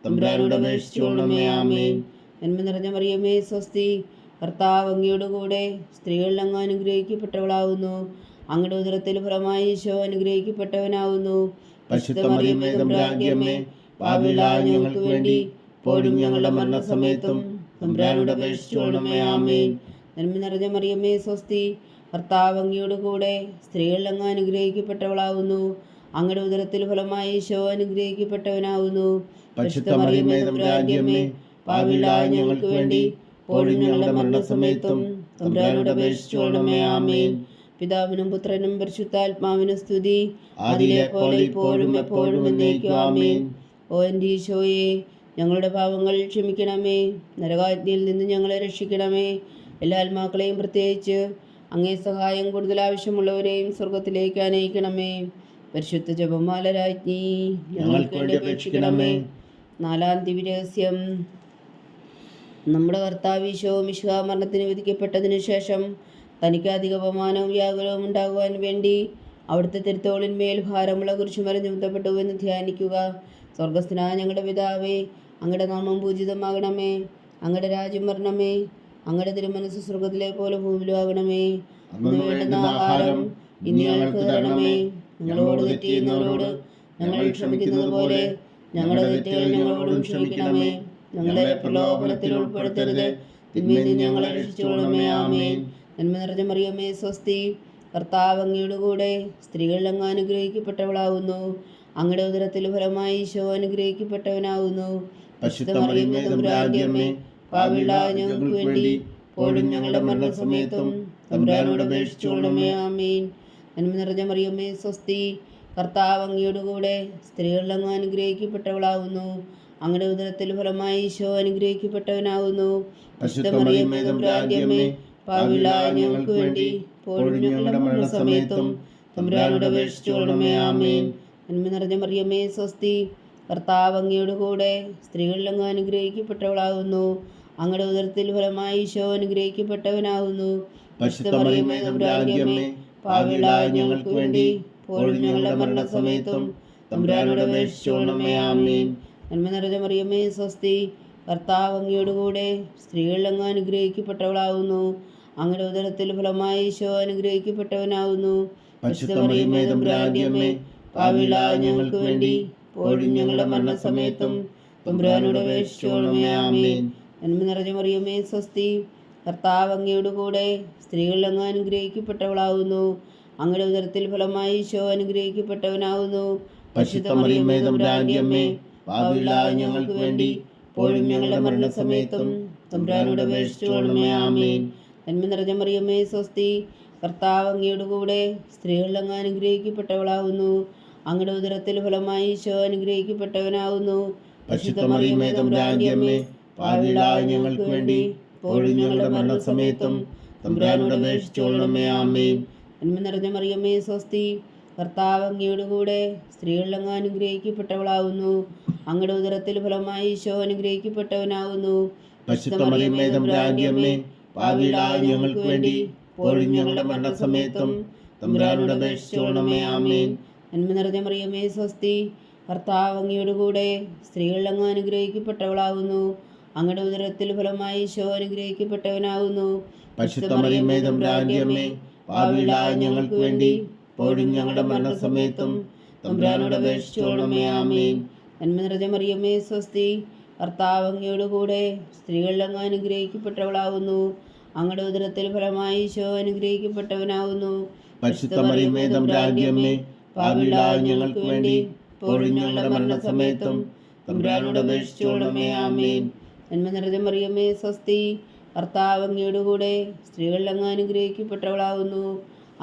തമ്പുരാനോട് അപേക്ഷിച്ചോണമേ. ആമേൻ. നന്മ നിറഞ്ഞ മറിയമേ സ്വസ്തി, കർത്താവ് അങ്ങയുടെ കൂടെ സ്ത്രീകൾ അങ്ങ് അനുഗ്രഹിക്കപ്പെട്ടവളാവുന്നു. അങ്ങയുടെ ഉദരത്തിൽ ഫലമായി ഈശോ അനുഗ്രഹിക്കപ്പെട്ടവനാവുന്നു. പരിശുദ്ധ മറിയമേ തമ്പുരാന്റെ അമ്മേ, പാപികളായ ഞങ്ങൾക്ക് വേണ്ടി ഇപ്പോഴും ഞങ്ങളുടെ മരണസമയത്തും തമ്പുരാനോട് അപേക്ഷിച്ചോണമേ. ആമേൻ. നന്മ നിറഞ്ഞ മറിയമേ സ്വസ്തി, കർത്താവ് അങ്ങയുടെ കൂടെ സ്ത്രീകൾ അങ്ങ് അനുഗ്രഹിക്കപ്പെട്ടവളാവുന്നു. അങ്ങയുടെ ഉദരത്തിൽ ഫലമായി ഈശോ അനുഗ്രഹിക്കപ്പെട്ടവനാവുന്നു. പരിശുദ്ധ മറിയമേ തമ്പുരാന്റെ അമ്മേ, പാപികളായ ഞങ്ങൾക്ക് വേണ്ടി ഇപ്പോഴും ഞങ്ങളുടെ മരണസമയത്തും തമ്പുരാനോട് അപേക്ഷിച്ചോണമേ. ആമേൻ. പിതാവിനും പുത്രനും പരിശുദ്ധാത്മാവിനും സ്തുതി, ആദിയിലെ പോലെ ഇപ്പോഴും എപ്പോഴും എന്നേക്കും. ആമേൻ. ഓ എൻ്റെ ഈശോയെ, ഞങ്ങളുടെ പാപങ്ങൾ ക്ഷമിക്കണമേ. നരകാജ്ഞയിൽ നിന്ന് ഞങ്ങളെ രക്ഷിക്കണമേ. എല്ലാ ആത്മാക്കളെയും പ്രത്യേകിച്ച് അങ്ങേ സഹായം കൂടുതൽ ആവശ്യമുള്ളവരെയും സ്വർഗത്തിലേക്ക് അനയിക്കണമേ. പരിശുദ്ധ ജപമാല രാജ്ഞി, ഞങ്ങൾക്ക് വേണ്ടി അപേക്ഷിക്കണമേ. 4-ാം ദിവ്യരഹസ്യം. നമ്മുടെ കർത്താവ് ഈശോ മിശിഹാ മരണത്തിന് വിധിക്കപ്പെട്ടതിനു ശേഷം തനിക്ക് അധിക അപമാനവും വ്യാകുലവും ഉണ്ടാകുവാൻ വേണ്ടി അവിടുത്തെ തിരുത്തോളിന്മേൽ ഭാരമുള്ള കുരിശുമല ചുമത്തപ്പെട്ടു എന്ന് ധ്യാനിക്കുക. സ്വർഗസ്ഥനായ ഞങ്ങളുടെ പിതാവേ, അങ്ങയുടെ നാമം പൂജിതമാകണമേ. അങ്ങയുടെ രാജ്യം വരണമേ. അങ്ങയുടെ തിരുമനസ്സ് സ്വർഗത്തിലെ പോലെ ഭൂമിയിലും ആകണമേ. അന്ന് വേണ്ടുന്ന ആഹാരം ഇന്ന് ഞങ്ങൾക്ക് തരണമേ. ഞങ്ങളോട് തെറ്റ് ചെയ്യുന്നവരോട് ഞങ്ങൾ ക്ഷമിക്കുന്നത് പോലെ ഞങ്ങളുടെ തെറ്റുകൾ ഞങ്ങളോടും ക്ഷമിക്കണമേ. ഞങ്ങളെ പ്രലോഭനത്തിൽ ഉൾപ്പെടുത്തരുത്, തിന്മയിൽ നിന്ന് ഞങ്ങളെ രക്ഷിച്ചുകൊള്ളണമേ. ആമേൻ. നന്മ നിറഞ്ഞ മറിയമേ സ്വസ്തി, കർത്താവ് അങ്ങയുടെ കൂടെ സ്ത്രീകളിൽ അങ്ങ് അനുഗ്രഹിക്കപ്പെട്ടവളാകുന്നു. അങ്ങയുടെ ഉദരത്തിൽ ഫലമായി ഈശോ അനുഗ്രഹിക്കപ്പെട്ടവനാകുന്നു. പരിശുദ്ധ മറിയമേ തമ്പുരാന്റെ അമ്മേ, പാപികളായ ഞങ്ങൾക്ക് വേണ്ടി ഇപ്പോഴും ഞങ്ങളുടെ മരണസമയത്തും തമ്പുരാനോട് അപേക്ഷിച്ചുകൊള്ളണമേ. ആമേൻ. നന്മ നിറഞ്ഞ മറിയമേ സ്വസ്തി, കർത്താവ് അങ്ങയുടെ കൂടെ സ്ത്രീകളിൽ അങ്ങ് അനുഗ്രഹിക്കപ്പെട്ടവളാകുന്നു. അങ്ങയുടെ ഉദരത്തിൽ ഫലമായി ഈശോ അനുഗ്രഹിക്കപ്പെട്ടവനാകുന്നു. പരിശുദ്ധ മറിയമേ തമ്പുരാന്റെ അമ്മേ, പാപികളായ ഞങ്ങൾക്ക് വേണ്ടി ഇപ്പോഴും ഞങ്ങളുടെ മരണസമയത്തും തമ്പുരാനോട് അപേക്ഷിച്ചുകൊള്ളണമേ. ആമേൻ. നന്മ നിറഞ്ഞ മറിയമേ സ്വസ്തി, കർത്താവ് അങ്ങയുടെ കൂടെ സ്ത്രീകളിൽ അങ്ങ് അനുഗ്രഹിക്കപ്പെട്ടവളാകുന്നു. അങ്ങയുടെ ഉദരത്തിൽ ഫലമായി ഈശോ അനുഗ്രഹിക്കപ്പെട്ടവനാകുന്നു. പരിശുദ്ധ മറിയമേ തമ്പുരാന്റെ അമ്മേ, പാപികളായ ഞങ്ങൾക്ക് വേണ്ടി ഇപ്പോഴും ഞങ്ങളുടെ മരണസമയത്തും തമ്പുരാനോട് അപേക്ഷിച്ചുകൊള്ളണമേ. ആമേൻ. നന്മ നിറഞ്ഞ മറിയമേ സ്വസ്തി, കർത്താവ് അങ്ങയുടെ കൂടെ സ്ത്രീകളിൽ അങ്ങ് അനുഗ്രഹിക്കപ്പെട്ടവളാകുന്നു. അങ്ങയുടെ ഉദരത്തിൽ ഫലമായി ഈശോ അനുഗ്രഹിക്കപ്പെട്ടവനാകുന്നു. പരിശുദ്ധ മറിയമേ തമ്പുരാന്റെ അമ്മേ, പാപികളായ ഞങ്ങൾക്ക് വേണ്ടി ഇപ്പോഴും ഞങ്ങളുടെ മരണസമയത്തും തമ്പുരാനോട് അപേക്ഷിച്ചുകൊള്ളണമേ. ആമേൻ. നന്മ നിറഞ്ഞ മറിയമേ സ്വസ്തി, കർത്താവ് അങ്ങയുടെ കൂടെ സ്ത്രീകളിൽ അങ്ങ് അനുഗ്രഹിക്കപ്പെട്ടവളാകുന്നു. അങ്ങയുടെ ഉദരത്തിൽ ഫലമായി ഈശോ അനുഗ്രഹിക്കപ്പെട്ടവനാകുന്നു. പരിശുദ്ധ മറിയമേ തമ്പുരാന്റെ അമ്മേ, പാപികളായ ഞങ്ങൾക്ക് വേണ്ടി ഇപ്പോഴും ഞങ്ങളുടെ മരണസമയത്തും തമ്പുരാനോട് അപേക്ഷിച്ചുകൊള്ളണമേ. ആമേൻ. നന്മ നിറഞ്ഞ മറിയമേ സ്വസ്തി, കർത്താവ് അങ്ങയുടെ കൂടെ സ്ത്രീകളിൽ അങ്ങ് അനുഗ്രഹിക്കപ്പെട്ടവളാകുന്നു. അങ്ങയുടെ ഉദരത്തിൽ ഫലമായി ഈശോ അനുഗ്രഹിക്കപ്പെട്ടവനാകുന്നു. പരിശുദ്ധ മറിയമേ തമ്പുരാന്റെ അമ്മേ, പാപികളായ ഞങ്ങൾക്ക് വേണ്ടി ഇപ്പോഴും ഞങ്ങളുടെ മരണസമയത്തും തമ്പുരാനോട് അപേക്ഷിച്ചുകൊള്ളണമേ. ആമേൻ. നന്മ നിറഞ്ഞ മറിയമേ സ്വസ്തി, കർത്താവ് അങ്ങയുടെ കൂടെ സ്ത്രീകളിൽ അങ്ങ് അനുഗ്രഹിക്കപ്പെട്ടവളാകുന്നു. അങ്ങയുടെ ഉദരത്തിൽ ഫലമായി ഈശോ അനുഗ്രഹിക്കപ്പെട്ടവനാകുന്നു. പരിശുദ്ധ മറിയമേ തമ്പുരാന്റെ അമ്മേ, പാപികളായ ഞങ്ങൾക്ക് വേണ്ടി ഇപ്പോഴും ഞങ്ങളുടെ മരണസമയത്തും തമ്പുരാനോട് അപേക്ഷിച്ചുകൊള്ളണമേ. ആമേൻ. നന്മ നിറഞ്ഞ മറിയമേ സ്വസ്തി, കർത്താവ് അങ്ങയുടെ കൂടെ സ്ത്രീകളിൽ അങ്ങ് അനുഗ്രഹിക്കപ്പെട്ടവളാകുന്നു. അങ്ങയുടെ ഉദരത്തിൽ ഫലമായി ഈശോ അനുഗ്രഹിക്കപ്പെട്ടവനാകുന്നു. പരിശുദ്ധ മറിയമേ തമ്പുരാന്റെ അമ്മേ, പാപികളായ ഞങ്ങൾക്ക് വേണ്ടി ഇപ്പോഴും ഞങ്ങളുടെ മരണസമയത്തും തമ്പുരാനോട് അപേക്ഷിച്ചുകൊള്ളണമേ. ആമേൻ. നന്മ നിറഞ്ഞ മറിയമേ സ്വസ്തി, കർത്താവ് അങ്ങയുടെ കൂടെ സ്ത്രീകളിൽ അങ്ങ് അനുഗ്രഹിക്കപ്പെട്ടവളാകുന്നു. അങ്ങയുടെ ഉദരത്തിൽ ഫലമായി ഈശോ അനുഗ്രഹിക്കപ്പെട്ടവനാകുന്നു. പരിശുദ്ധ മറിയമേ തമ്പുരാന്റെ അമ്മേ, പാപികളായ ഞങ്ങൾക്ക് വേണ്ടി ഇപ്പോഴും ഞങ്ങളുടെ മരണസമയത്തും തമ്പുരാനോട് അപേക്ഷിച്ചുകൊള്ളണമേ. ആമേൻ. നന്മ നിറഞ്ഞ മറിയമേ സ്വസ്തി, കർത്താവ് അങ്ങയുടെ കൂടെ സ്ത്രീകളിൽ അങ്ങ് അനുഗ്രഹിക്കപ്പെട്ടവളാകുന്നു.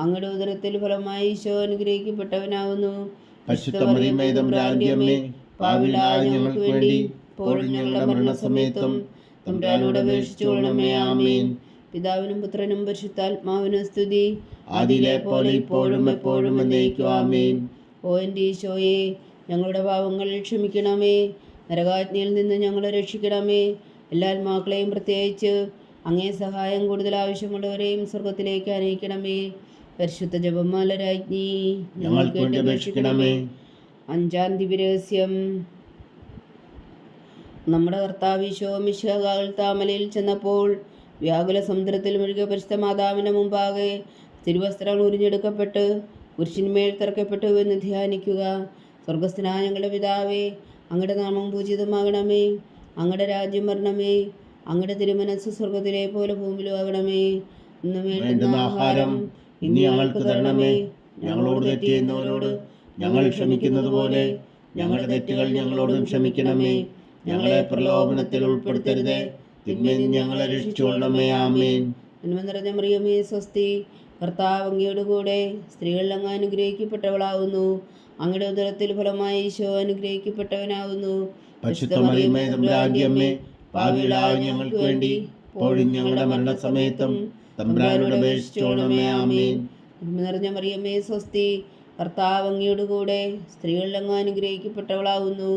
അങ്ങയുടെ ഉദരത്തിൽ ഫലമായി ഈശോ അനുഗ്രഹിക്കപ്പെട്ടവനാകുന്നു. പരിശുദ്ധ മറിയമേ തമ്പുരാന്റെ അമ്മേ, പാപികളായ ഞങ്ങൾക്ക് വേണ്ടി ഇപ്പോഴും ഞങ്ങളുടെ മരണസമയത്തും തമ്പുരാനോട് അപേക്ഷിച്ചുകൊള്ളണമേ. ആമേൻ. പിതാവിനും പുത്രനും പരിശുദ്ധാത്മാവിനും സ്തുതി, ആദിയിലെ പോലെ ഇപ്പോഴും എപ്പോഴും എന്നേക്കും. ആമേൻ. ഓ എൻ്റെ ഈശോയെ, ഞങ്ങളുടെ പാപങ്ങൾ ക്ഷമിക്കണമേ. നരകാജ്ഞയിൽ നിന്ന് ഞങ്ങളെ രക്ഷിക്കണമേ. എല്ലാ ആത്മാക്കളെയും പ്രത്യേകിച്ച് അങ്ങേ സഹായം കൂടുതൽ ആവശ്യമുള്ളവരെയും സ്വർഗത്തിലേക്ക് അനയിക്കണമേ. പരിശുദ്ധ ജപമാല രാജ്ഞി, ഞങ്ങൾക്ക് വേണ്ടി അപേക്ഷിക്കണമേ. 5-ാം ദിവ്യരഹസ്യം. നമ്മുടെ കർത്താവ് ഈശോ മിശിഹാ താമലയിൽ ചെന്നപ്പോൾ വ്യാകുല സമുദ്രത്തിൽ മുഴുകിയ പരിശുദ്ധ മാതാവിൻ്റെ മുമ്പാകെ തിരുവസ്ത്രം ഉരിഞ്ഞെടുക്കപ്പെട്ട് കുരിശിന്മേൽ തറക്കപ്പെട്ടു എന്ന് ധ്യാനിക്കുക. സ്വർഗസ്ഥനായ ഞങ്ങളുടെ പിതാവേ, അങ്ങയുടെ നാമം പൂജിതമാകണമേ. അങ്ങയുടെ രാജ്യം വരണമേ. അങ്ങയുടെ തിരുമനസ്സ് സ്വർഗത്തിലെ പോലെ ഭൂമിയിലും ആകണമേ. ഇന്ന് വേണ്ടുന്ന ആഹാരം ഇന്ന് ഞങ്ങൾക്ക് തരണമേ. ഞങ്ങളോട് തെറ്റ് ചെയ്യുന്നവരോട് ഞങ്ങൾ ക്ഷമിക്കുന്നത് പോലെ ഞങ്ങളുടെ തെറ്റുകൾ ഞങ്ങളോടും ക്ഷമിക്കണമേ. ഞങ്ങളെ പ്രലോഭനത്തിൽ ഉൾപ്പെടുത്തരുതേ, തിന്മയിൽ നിന്ന് ഞങ്ങളെ രക്ഷിച്ചുകൊള്ളണമേ. ആമേൻ. നന്മ നിറഞ്ഞ മറിയമേ സ്വസ്തി, കർത്താവ് അങ്ങയുടെ കൂടെ സ്ത്രീകളിൽ അങ്ങ് അനുഗ്രഹിക്കപ്പെട്ടവളാകുന്നു. അങ്ങയുടെ ഉദരത്തിൽ ഫലമായി ഈശോ അനുഗ്രഹിക്കപ്പെട്ടവനാകുന്നു. പരിശുദ്ധ മറിയമേ തമ്പുരാന്റെ അമ്മേ, പാപികളായ ഞങ്ങൾക്ക് വേണ്ടി ഇപ്പോഴും ഞങ്ങളുടെ മരണസമയത്തും തമ്പുരാനോട് അപേക്ഷിച്ചോളമേ. ആമേൻ. നന്മ നിറഞ്ഞ മറിയമേ സ്വസ്തി, കർത്താവ് അങ്ങയുടെ കൂടെ സ്ത്രീകളിൽ അങ്ങ് അനുഗ്രഹിക്കപ്പെട്ടവളാവുന്നു.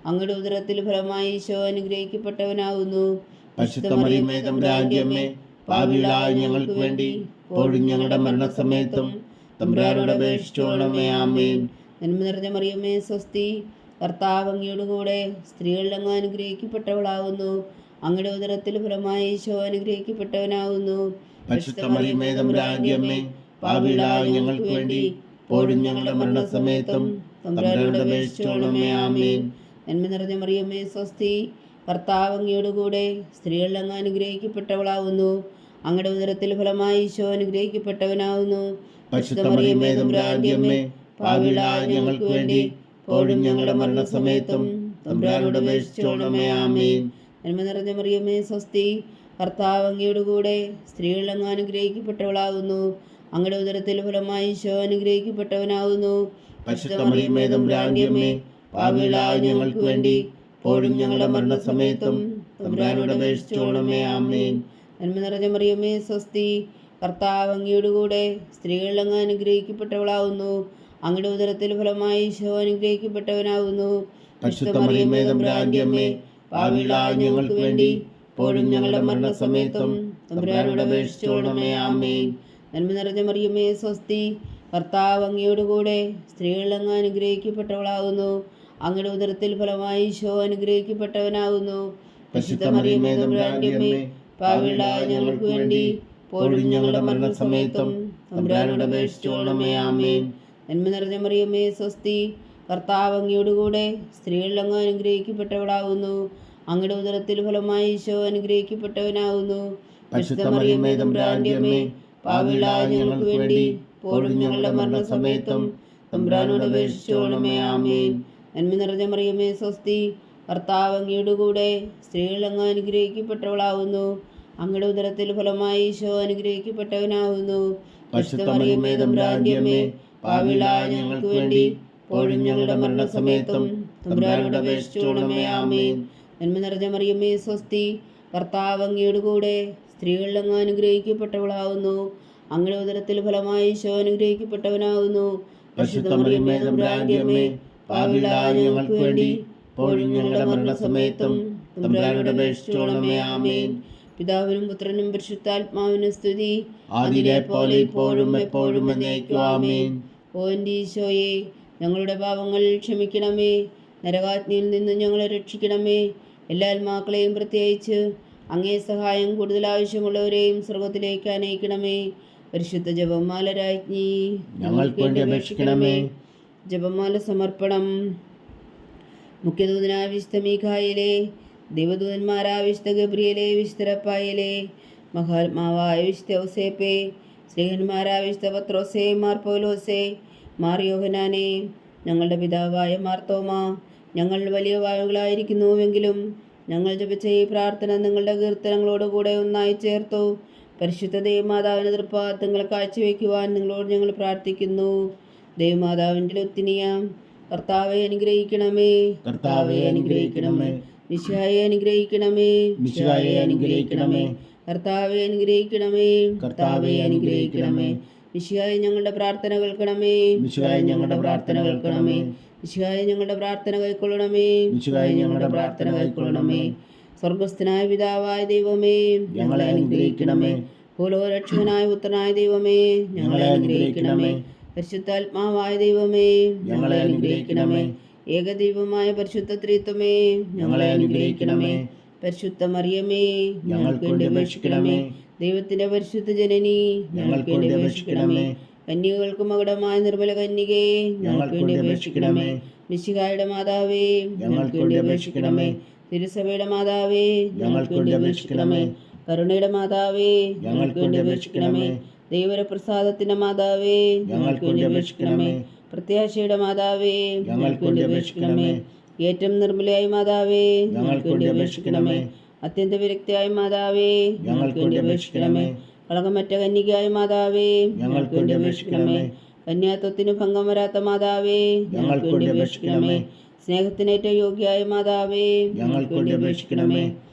അങ്ങയുടെ ഉദരത്തിൽ ഫലമായി ഈശോ അനുഗ്രഹിക്കപ്പെട്ടവനാവുന്നു. പരിശുദ്ധ മറിയമേ തമ്പുരാന്റെ അമ്മേ, പാപികളായ ഞങ്ങൾക്ക് വേണ്ടി ഇപ്പോഴും ഞങ്ങളുടെ മരണസമയത്തും തമ്പുരാനോട് അപേക്ഷിച്ചോളമേ. ആമേൻ. നന്മ നിറഞ്ഞ മറിയമേ സ്വസ്തി, കർത്താവ് അങ്ങയുടെ കൂടെ സ്ത്രീകളിൽ അങ്ങ് അനുഗ്രഹിക്കപ്പെട്ടവളാവുന്നു. അങ്ങയുടെ ഉദരത്തിൽ ഫലമായി ഈശോ അനുഗ്രഹിക്കപ്പെട്ടവനാവുന്നു. പരിശുദ്ധ മറിയമേ തമ്പുരാന്റെ അമ്മേ, പാപികളായ ഞങ്ങൾക്ക് വേണ്ടി ഇപ്പോഴും ഞങ്ങളുടെ മരണസമയത്തും തമ്പുരാനോട് അപേക്ഷിച്ചോളമേ. ആമേൻ. നന്മ നിറഞ്ഞ മറിയമേ സ്വസ്തി, കർത്താവ് അങ്ങയുടെ കൂടെ സ്ത്രീകളിൽ അങ്ങ് അനുഗ്രഹിക്കപ്പെട്ടവളാവുന്നു. അങ്ങയുടെ ഉദരത്തിൽ ഫലമായി ഈശോ അനുഗ്രഹിക്കപ്പെട്ടവനാവുന്നു. പരിശുദ്ധ മറിയമേ തമ്പുരാന്റെ അമ്മേ, പാപികളായ ഞങ്ങൾക്ക് വേണ്ടി ഇപ്പോഴും ഞങ്ങളുടെ മരണസമയത്തും തമ്പുരാനോട് അപേക്ഷിച്ചോളമേ. ആമേൻ. നന്മ നിറഞ്ഞ മറിയമേ സ്വസ്തി, കർത്താവ് അങ്ങയുടെ കൂടെ സ്ത്രീകളിൽ അങ്ങ് അനുഗ്രഹിക്കപ്പെട്ടവളാവുന്നു. അങ്ങയുടെ ഉദരത്തിൽ ഫലമായി ഈശോ അനുഗ്രഹിക്കപ്പെട്ടവനാവുന്നു. പരിശുദ്ധ മറിയമേ തമ്പുരാന്റെ അമ്മേ, പാപികളായ ഞങ്ങൾക്ക് വേണ്ടി ഇപ്പോഴും ഞങ്ങളുടെ മരണസമയത്തും തമ്പുരാനോട് അപേക്ഷിച്ചോളമേ. ആമേൻ. നന്മ നിറഞ്ഞ മറിയമേ സ്വസ്തി, കർത്താവ് അങ്ങയുടെ കൂടെ സ്ത്രീകളിൽ അങ്ങ് അനുഗ്രഹിക്കപ്പെട്ടവളാവുന്നു. അങ്ങയുടെ ഉദരത്തിൽ ഫലമായി ഈശോ അനുഗ്രഹിക്കപ്പെട്ടവനാവുന്നു. പരിശുദ്ധ മറിയമേ തമ്പുരാന്റെ അമ്മേ, പാപികളായ ഞങ്ങൾക്ക് വേണ്ടി ഇപ്പോഴും ഞങ്ങളുടെ മരണസമയത്തും തമ്പുരാനോട് അപേക്ഷിച്ചോളമേ. ആമേൻ. നന്മ നിറഞ്ഞ മറിയമേ സ്വസ്തി, കർത്താവ് അങ്ങയുടെ കൂടെ സ്ത്രീകളിൽ അങ്ങ് അനുഗ്രഹിക്കപ്പെട്ടവളാവുന്നു. അങ്ങയുടെ ഉദരത്തിൽ ഫലമായി ഈശോ അനുഗ്രഹിക്കപ്പെട്ടവനാവുന്നു. പരിശുദ്ധ മറിയമേ തമ്പുരാന്റെ അമ്മേ, പാപികളായ ഞങ്ങൾക്ക് വേണ്ടി ഇപ്പോഴും ഞങ്ങളുടെ മരണസമയത്തും തമ്പുരാനോട് അപേക്ഷിച്ചോളമേ. ആമേൻ. നന്മ നിറഞ്ഞ മറിയമേ സ്വസ്തി, കർത്താവ് അങ്ങയുടെ കൂടെ സ്ത്രീകളിൽ അങ്ങ് അനുഗ്രഹിക്കപ്പെട്ടവളാവുന്നു. അങ്ങയുടെ ഉദരത്തിൽ ഫലമായി ഈശോ അനുഗ്രഹിക്കപ്പെട്ടവനാവുന്നു. പരിശുദ്ധ മറിയമേ തമ്പുരാന്റെ അമ്മേ, പാപികളായ ഞങ്ങൾക്ക് വേണ്ടി ഇപ്പോഴും ഞങ്ങളുടെ മരണസമയത്തും തമ്പുരാനോട് അപേക്ഷിച്ചോളമേ. ആമേൻ. നന്മ നിറഞ്ഞ മറിയമേ സ്വസ്തി, കർത്താവ് അങ്ങയുടെ കൂടെ സ്ത്രീകളിൽ അങ്ങ് അനുഗ്രഹിക്കപ്പെട്ടവളാവുന്നു. അങ്ങയുടെ ഉദരത്തിൽ ഫലമായി ഈശോ അനുഗ്രഹിക്കപ്പെട്ടവനാവുന്നു. പരിശുദ്ധ മറിയമേ തമ്പുരാന്റെ അമ്മേ, പാപികളായ ഞങ്ങൾക്ക് വേണ്ടി ഇപ്പോഴും ഞങ്ങളുടെ മരണസമയത്തും തമ്പുരാനോട് അപേക്ഷിച്ചോളമേ. ആമേൻ. നന്മ നിറഞ്ഞ മറിയമേ സ്വസ്തി, കർത്താവ് അങ്ങയുടെ കൂടെ സ്ത്രീകളിൽ അങ്ങ് അനുഗ്രഹിക്കപ്പെട്ടവളാവുന്നു. അങ്ങയുടെ ഉദരത്തിൽ ഫലമായി ഈശോ അനുഗ്രഹിക്കപ്പെട്ടവനാവുന്നു. പരിശുദ്ധ മറിയമേ തമ്പുരാന്റെ അമ്മേ, പാപികളായ ഞങ്ങൾക്ക് വേണ്ടി ഇപ്പോഴും ഞങ്ങളുടെ മരണസമയത്തും തമ്പുരാനോട് അപേക്ഷിച്ചോളമേ. ആമേൻ. പിതാവിനും പുത്രനും പരിശുദ്ധാത്മാവിനും സ്തുതി, ആദിയിലെ പോലെ ഇപ്പോഴും എപ്പോഴും എന്നേക്കും. ആമേൻ. ഓ എൻ്റെ ഈശോയെ, ഞങ്ങളുടെ പാപങ്ങൾ ക്ഷമിക്കണമേ. നരകാഗ്നിയിൽ നിന്ന് ഞങ്ങളെ രക്ഷിക്കണമേ. എല്ലാ ആത്മാക്കളെയും പ്രത്യേകിച്ച് അങ്ങേ സഹായം കൂടുതൽ ആവശ്യമുള്ളവരെയും സ്വർഗത്തിലേക്ക് അനയിക്കണമേ. പരിശുദ്ധ ജപമാല രാജ്ഞി, ഞങ്ങൾക്ക് വേണ്ടി അപേക്ഷിക്കണമേ. ജപമാല സമർപ്പണം. മുഖ്യദൂതനായ വിശുദ്ധ മീഖായേലേ, ദൈവദൂതന്മാരായ വിശുദ്ധ ഗബ്രിയേലേ, വിശുദ്ധ റഫായേലേ, മഹാത്മാവായ വിശുദ്ധ ഔസേപ്പേ, സ്നേഹന്മാരായ വിശുദ്ധ പത്രോസേ, മാർ പൗലോസേ, മാർ യോഹനാനേ, ഞങ്ങളുടെ പിതാവായ മാർത്തോമാ, ഞങ്ങൾ വലിയ പാപികളായിരിക്കുന്നുവെങ്കിലും ഞങ്ങൾ ജപിച്ച ഈ പ്രാർത്ഥന നിങ്ങളുടെ കീർത്തനങ്ങളോടുകൂടെ ഒന്നായി ചേർത്തു പരിശുദ്ധ ദൈവമാതാവിൻ്റെ തൃപ്പാദങ്ങൾ കാഴ്ചവെക്കുവാൻ നിങ്ങളോട് ഞങ്ങൾ പ്രാർത്ഥിക്കുന്നു. ദൈവമാതാവിൻ്റെ ഒത്തിനിയാം കർത്താവെ അനുഗ്രഹിക്കണമേ. കർത്താവെ അനുഗ്രഹിക്കണമേ. മിശിഹായെ അനുഗ്രഹിക്കണമേ. മിശിഹായെ അനുഗ്രഹിക്കണമേ. കർത്താവെ അനുഗ്രഹിക്കണമേ. കർത്താവെ അനുഗ്രഹിക്കണമേ. മിശിഹായെ ഞങ്ങളുടെ പ്രാർത്ഥന കേൾക്കണമേ. മിശിഹായെ ഞങ്ങളുടെ പ്രാർത്ഥന കേൾക്കണമേ. മിശിഹായെ ഞങ്ങളുടെ പ്രാർത്ഥന കൈക്കൊള്ളണമേ. മിശിഹായെ ഞങ്ങളുടെ പ്രാർത്ഥന കൈക്കൊള്ളണമേ. സ്വർഗസ്ഥനായ പിതാവായ ദൈവമേ, ഞങ്ങളെ അനുഗ്രഹിക്കണമേ. ഭൂലോകരക്ഷകനായ പുത്രനായ ദൈവമേ, ഞങ്ങളെ അനുഗ്രഹിക്കണമേ. പരിശുദ്ധാത്മാവായ ദൈവമേ, ഞങ്ങളെ അനുഗ്രഹിക്കണമേ. ഏകദൈവമായ പരിശുദ്ധ ത്രിത്വമേ, ഞങ്ങളെ അനുഗ്രഹിക്കണമേ. പരിശുദ്ധ മറിയമേ, ഞങ്ങൾക്ക് വേണ്ടി അപേക്ഷിക്കണമേ. ദൈവത്തിന്റെ പരിശുദ്ധ ജനനി, ഞങ്ങൾക്ക് വേണ്ടി അപേക്ഷിക്കണമേ. കന്യകൾക്ക് മകുടമായ നിർമ്മല കന്യകേ, ഞങ്ങൾക്ക് വേണ്ടി അപേക്ഷിക്കണമേ. മിശിഹായുടെ മാതാവേ, ഞങ്ങൾക്ക് വേണ്ടി അപേക്ഷിക്കണമേ. തിരുസഭയുടെ മാതാവേ, ഞങ്ങൾക്ക് വേണ്ടി അപേക്ഷിക്കണമേ. കരുണയുടെ മാതാവേ, ഞങ്ങൾക്ക് വേണ്ടി അപേക്ഷിക്കണമേ. ദൈവപ്രസാദത്തിന്റെ മാതാവേ, ഞങ്ങൾക്ക് വേണ്ടി അപേക്ഷിക്കണമേ. പ്രത്യാശയുടെ മാതാവേ, ഞങ്ങൾക്ക് വേണ്ടി അപേക്ഷിക്കണമേ. ഏറ്റവും നിർമ്മലയായ മാതാവേ, ഞങ്ങൾക്ക് വേണ്ടി അപേക്ഷിക്കണമേ. അത്യന്ത വിരക്തിയായ മാതാവേ, ഞങ്ങൾക്ക് വേണ്ടി അപേക്ഷിക്കണമേ. കളങ്കമറ്റ കന്യകയായ മാതാവേ, ഞങ്ങൾക്ക് വേണ്ടി അപേക്ഷിക്കണമേ. കന്യാത്വത്തിന് ഭംഗം വരാത്ത മാതാവേ, ഞങ്ങൾക്ക് വേണ്ടി അപേക്ഷിക്കണമേ. സ്നേഹത്തിനേറ്റവും യോഗ്യയായ മാതാവേ, ഞങ്ങൾക്ക് വേണ്ടി അപേക്ഷിക്കണമേ.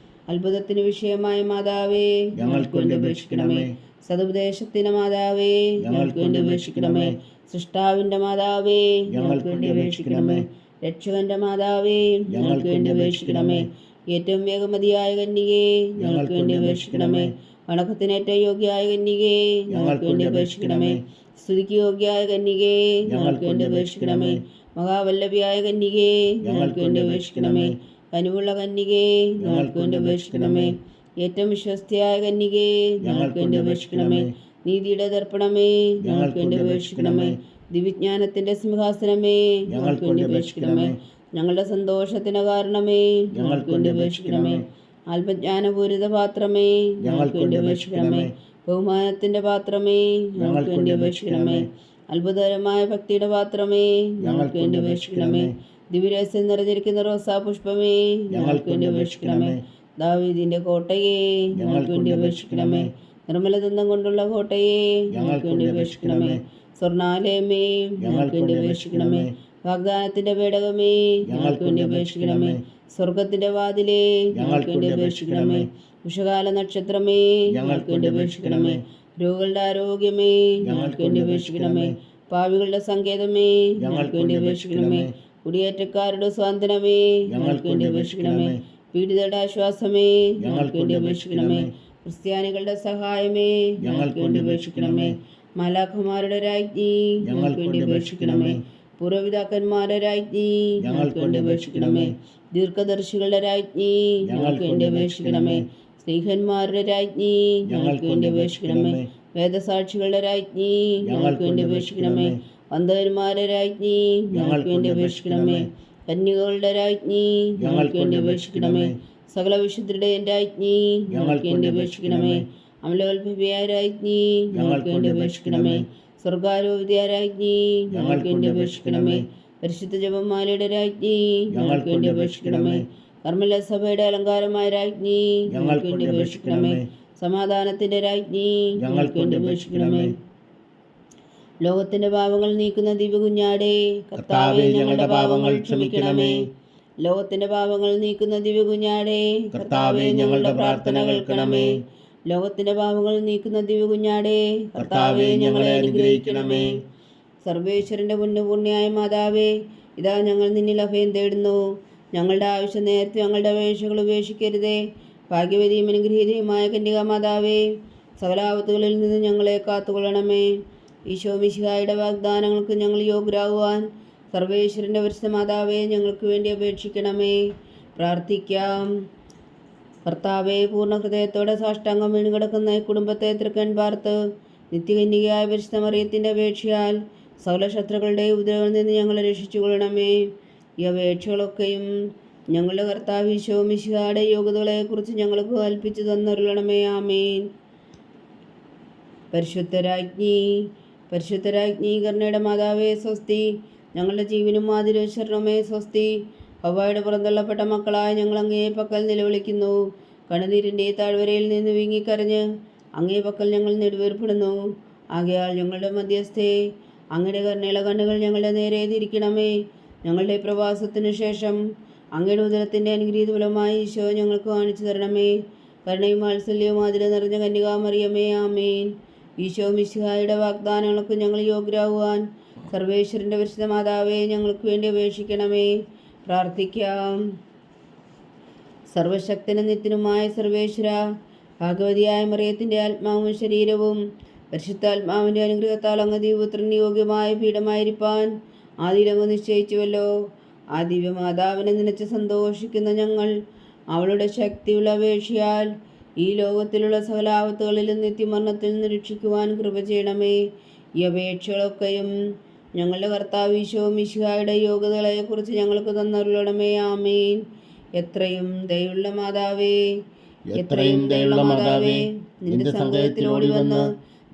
അത്ഭുതത്തിന് വിഷയമായ മാതാവേ, ഞങ്ങൾക്ക് വേണ്ടി അപേക്ഷിക്കണമേ. സതുപദേശത്തിന്റെ മാതാവേ ഞങ്ങൾക്ക് വേണ്ടി അപേക്ഷിക്കണമേ. സൃഷ്ടാവിന്റെ മാതാവേ ഞങ്ങൾക്ക് വേണ്ടി അപേക്ഷിക്കണമേ. രക്ഷകന്റെ മാതാവേ ഞങ്ങൾക്ക് വേണ്ടി അപേക്ഷിക്കണമേ. ഏറ്റവും വേഗമതിയായ കന്യകേ ഞങ്ങൾക്ക് വേണ്ടി അപേക്ഷിക്കണമേ. വണക്കത്തിനേറ്റ യോഗ്യായ കന്യകേ ഞങ്ങൾക്ക് വേണ്ടി അപേക്ഷിക്കണമേ. സ്തുതിക്ക് യോഗ്യായ കന്യകേ ഞങ്ങൾക്ക് വേണ്ടി അപേക്ഷിക്കണമേ. മഹാവല്ലഭിയായ കന്യകേ ഞങ്ങൾക്ക് വേണ്ടി അപേക്ഷിക്കണമേ. കനിവുള്ള കന്യകേ ഞങ്ങൾക്ക് വേണ്ടി അപേക്ഷിക്കണമേ. ഏറ്റവും വിശ്വസ്തയായ കന്യകേ ഞങ്ങൾക്ക് വേണ്ടി അപേക്ഷിക്കണമേ. നീതിയുടെ ദർപ്പണമേ ഞങ്ങൾക്ക് വേണ്ടി അപേക്ഷിക്കണമേ. ദിവ്യജ്ഞാനത്തിന്റെ സിംഹാസനമേ ഞങ്ങൾക്ക് വേണ്ടി അപേക്ഷിക്കണമേ. ഞങ്ങളുടെ സന്തോഷത്തിന് കാരണമേ ഞങ്ങൾക്ക് വേണ്ടി അപേക്ഷിക്കണമേ. ആത്മജ്ഞാനപൂരിത പാത്രമേ ഞങ്ങൾക്ക് വേണ്ടി അപേക്ഷിക്കണമേ. ബഹുമാനത്തിന്റെ പാത്രമേ ഞങ്ങൾക്ക് വേണ്ടി അപേക്ഷിക്കണമേ. അത്ഭുതകരമായ ഭക്തിയുടെ പാത്രമേ ഞങ്ങൾക്ക് വേണ്ടി അപേക്ഷിക്കണമേ. ദിവ്യരഹസ്യം നിറഞ്ഞിരിക്കുന്ന റോസാ പുഷ്പമേ ഞങ്ങൾക്ക് വേണ്ടി അപേക്ഷിക്കണമേ. ദാവീദിന്റെ കോട്ടയെ ഞങ്ങൾക്ക് വേണ്ടി അപേക്ഷിക്കണമേ. നിർമ്മലദന്തം കൊണ്ടുള്ള കോട്ടയെ ഞങ്ങൾക്ക് വേണ്ടി അപേക്ഷിക്കണമേ. സ്വർണാലയമേ ഞങ്ങൾക്ക് വേണ്ടി അപേക്ഷിക്കണമേ. വാഗ്ദാനത്തിന്റെ പേടകമേ ഞങ്ങൾക്ക് വേണ്ടി അപേക്ഷിക്കണമേ. സ്വർഗത്തിന്റെ വാതിലേ ഞങ്ങൾക്ക് വേണ്ടി അപേക്ഷിക്കണമേ. ഉഷകാല നക്ഷത്രമേ ഞങ്ങൾക്ക് വേണ്ടി അപേക്ഷിക്കണമേ. രോഗികളുടെ ആരോഗ്യമേ ഞങ്ങൾക്ക് വേണ്ടി അപേക്ഷിക്കണമേ. പാവികളുടെ സങ്കേതമേ ഞങ്ങൾക്ക് വേണ്ടി അപേക്ഷിക്കണമേ. കുടിയേറ്റക്കാരുടെ സ്വാതന്ത്ര്യമേ ഞങ്ങൾക്ക് വേണ്ടി അപേക്ഷിക്കണമേ. പീഡിതരുടെ ആശ്വാസമേ ഞങ്ങൾക്ക് വേണ്ടി അപേക്ഷിക്കണമേ. ക്രിസ്ത്യാനികളുടെ സഹായമേ ഞങ്ങൾക്ക് വേണ്ടി അപേക്ഷിക്കണമേ. മാലാഖമാരുടെ രാജ്ഞി ഞങ്ങൾക്ക് വേണ്ടി അപേക്ഷിക്കണമേ. പൂർവ്വപിതാക്കന്മാരുടെ രാജ്ഞി ഞങ്ങൾക്ക് വേണ്ടി അപേക്ഷിക്കണമേ. ദീർഘദർശികളുടെ രാജ്ഞി ഞങ്ങൾക്ക് വേണ്ടി അപേക്ഷിക്കണമേ. സ്നേഹന്മാരുടെ രാജ്ഞി ഞങ്ങൾക്ക് വേണ്ടി അപേക്ഷിക്കണമേ. വേദസാക്ഷികളുടെ രാജ്ഞി ഞങ്ങൾക്ക് വേണ്ടി അപേക്ഷിക്കണമേ. വന്ദകന്മാരുടെ രാജ്ഞി ഞങ്ങൾക്ക് വേണ്ടി അപേക്ഷിക്കണമേ. കന്യകകളുടെ രാജ്ഞി ഞങ്ങൾക്ക് വേണ്ടി അപേക്ഷിക്കണമേ. സകല വിശുദ്ധരുടെയും രാജ്ഞി ഞങ്ങൾക്ക് വേണ്ടി അപേക്ഷിക്കണമേ. അമലകൽപ്പിയായ രാജ്ഞി ഞങ്ങൾക്ക് വേണ്ടി അപേക്ഷിക്കണമേ. സ്വർഗാരോപിതയായ രാജ്ഞി ഞങ്ങൾക്ക് വേണ്ടി അപേക്ഷിക്കണമേ. പരിശുദ്ധ ജപമാലയുടെ രാജ്ഞി ഞങ്ങൾക്ക് വേണ്ടി അപേക്ഷിക്കണമേ. കർമ്മല സഭയുടെ അലങ്കാരമായ രാജ്ഞി ഞങ്ങൾക്ക് വേണ്ടി അപേക്ഷിക്കണമേ. സമാധാനത്തിന്റെ രാജ്ഞി ഞങ്ങൾക്ക് വേണ്ടി അപേക്ഷിക്കണമേ. ലോകത്തിന്റെ പാപങ്ങൾ നീക്കുന്ന ദിവ്യകുഞ്ഞാടേ കർത്താവേ ഞങ്ങളുടെ പാപങ്ങൾ ക്ഷമിക്കണമേ. ലോകത്തിന്റെ പാപങ്ങൾ നീക്കുന്ന ദിവ്യകുഞ്ഞാടേ കർത്താവേ ഞങ്ങളുടെ പ്രാർത്ഥന കേൾക്കണമേ. ലോകത്തിന്റെ പാപങ്ങൾ നീക്കുന്ന ദിവ്യകുഞ്ഞാടേ കർത്താവേ ഞങ്ങളെ അനുഗ്രഹിക്കണമേ. സർവേശ്വരന്റെ പുണ്യായ മാതാവേ ഇതാ ഞങ്ങൾ നിന്നിൽ അഭയം തേടുന്നു. ഞങ്ങളുടെ ആവശ്യം നേരത്തെ ഞങ്ങളുടെ അപേക്ഷകൾ ഉപേക്ഷിക്കരുതേ. ഭാഗ്യവതിയും അനുഗ്രഹീതയുമായ കന്യകാ മാതാവേ സകലാപത്തുകളിൽ നിന്ന് ഞങ്ങളെ കാത്തുകൊള്ളണമേ. ഈശോ മിശിഹായുടെ വാഗ്ദാനങ്ങൾക്ക് ഞങ്ങൾ യോഗ്യരാകുവാൻ സർവേശ്വരൻ്റെ പരിശുദ്ധ മാതാവേ ഞങ്ങൾക്ക് വേണ്ടി അപേക്ഷിക്കണമേ. പ്രാർത്ഥിക്കാം. കർത്താവെ പൂർണ്ണ ഹൃദയത്തോടെ സാഷ്ടാംഗം വീണുകിടക്കുന്ന ഈ കുടുംബത്തെ തൃക്കൺ പാർത്ത് നിത്യകന്യകയായ പരിശുദ്ധ മറിയത്തിൻ്റെ അപേക്ഷയാൽ സകല ശത്രുക്കളുടെ ഉപദ്രവങ്ങളിൽ നിന്ന് ഞങ്ങളെ രക്ഷിച്ചുകൊള്ളണമേ. ഈ അപേക്ഷകളൊക്കെയും ഞങ്ങളുടെ കർത്താവ് ഈശോ മിശിഹായുടെ യോഗ്യതകളെക്കുറിച്ച് ഞങ്ങൾക്ക് കൽപ്പിച്ചു തന്നരുളണമേ. ആമേൻ. പരിശുദ്ധരാജ്ഞി കരുണയുടെ മാതാവേ സ്വസ്തി. ഞങ്ങളുടെ ജീവനും മാതിരശരണമേ സ്വസ്തി. ഹവ്വായുടെ പുറന്തള്ളപ്പെട്ട മക്കളായ ഞങ്ങൾ അങ്ങേ പക്കൽ നിലവിളിക്കുന്നു. കണ്ണുനീരിൻ്റെ താഴ്വരയിൽ നിന്ന് വീങ്ങിക്കരഞ്ഞ് അങ്ങേ പക്കൽ ഞങ്ങൾ നെടുവേർപ്പെടുന്നു. ആകയാൽ ഞങ്ങളുടെ മധ്യസ്ഥേ അങ്ങയുടെ കരുണയുള്ള കണ്ണുകൾ ഞങ്ങളുടെ നേരെ തിരിക്കണമേ. ഞങ്ങളുടെ പ്രവാസത്തിനു ശേഷം അങ്ങയുടെ ഉദരത്തിൻ്റെ അനുഗ്രഹീത ഫലമായി ഈശോ ഞങ്ങൾക്ക് കാണിച്ചു തരണമേ. കരുണയും വാത്സല്യവും അതിൽ നിറഞ്ഞ കന്യകാമറിയമേ. ആമേൻ. ഈശോ മിശിഹായുടെ വാഗ്ദാനങ്ങൾക്ക് ഞങ്ങൾ യോഗ്യരാകുവാൻ സർവേശ്വരൻ്റെ പരിശുദ്ധ മാതാവേ ഞങ്ങൾക്ക് വേണ്ടി അപേക്ഷിക്കണമേ. പ്രാർത്ഥിക്കാം. സർവശക്തനും നിത്യനുമായ സർവേശ്വര, ഭാഗവതിയായ മറിയത്തിൻ്റെ ആത്മാവും ശരീരവും പരിശുദ്ധാത്മാവിൻ്റെ അനുഗ്രഹത്താൽ അങ്ങ് ദിവ്യപുത്രന് യോഗ്യമായ പീഠമായിരിക്കാൻ ആദിയിലങ്ങ് നിശ്ചയിച്ചുവല്ലോ. ആ ദിവ്യമാതാവിനെ നനച്ച് സന്തോഷിക്കുന്ന ഞങ്ങൾ അവളുടെ ശക്തിയുള്ള അപേക്ഷയാൽ ഈ ലോകത്തിലുള്ള സകലാപത്തുകളിലും നിത്യമരണത്തിൽ നിന്ന് രക്ഷിക്കുവാൻ കൃപ ചെയ്യണമേ. ഈ അപേക്ഷകളൊക്കെയും ഞങ്ങളുടെ കർത്താവ് ഈശോ മിശിഹായുടെ യോഗ്യതകളെക്കുറിച്ച് ഞങ്ങൾക്ക് തന്നരുളണമേ. ആമേൻ. എത്രയും ദയുള്ള മാതാവേ, നിന്റെ സങ്കേതത്തിൽ ഓടി വന്ന്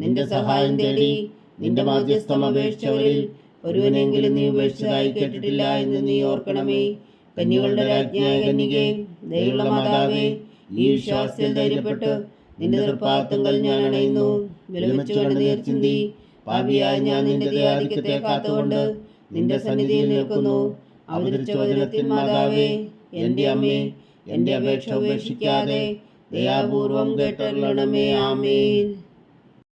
നിന്റെ സഹായം തേടി നിന്റെ മാധ്യസ്ഥം അപേക്ഷിച്ചവരിൽ ഒരുവനെങ്കിലും നീ ഉപേക്ഷിച്ചതായി കേട്ടിട്ടില്ല എന്ന് നീ ഓർക്കണമേ. കന്യകളുടെ രാജ്ഞിയായ കന്യകേ, ദയുള്ള മാതാവേ, ഈ വിശ്വാസത്തിൽ ധൈര്യപ്പെട്ട് നിന്റെ തൃപ്പാദങ്ങൾ ഞാൻ അണയുന്നു. വിലപിച്ചു കണ്ണുനീർ ചിന്തി പാപിയായ ഞാൻ നിന്റെ ദയാധിക്യത്തെ കാത്തുകൊണ്ട് നിന്റെ സന്നിധിയിൽ നിൽക്കുന്നു. അവതരിച്ച വചനത്തിൻ മാതാവേ, എൻ്റെ അമ്മേ, എൻ്റെ അപേക്ഷ ഉപേക്ഷിക്കാതെ ദയാപൂർവം കേട്ടരുളണമേ. ആമേൻ.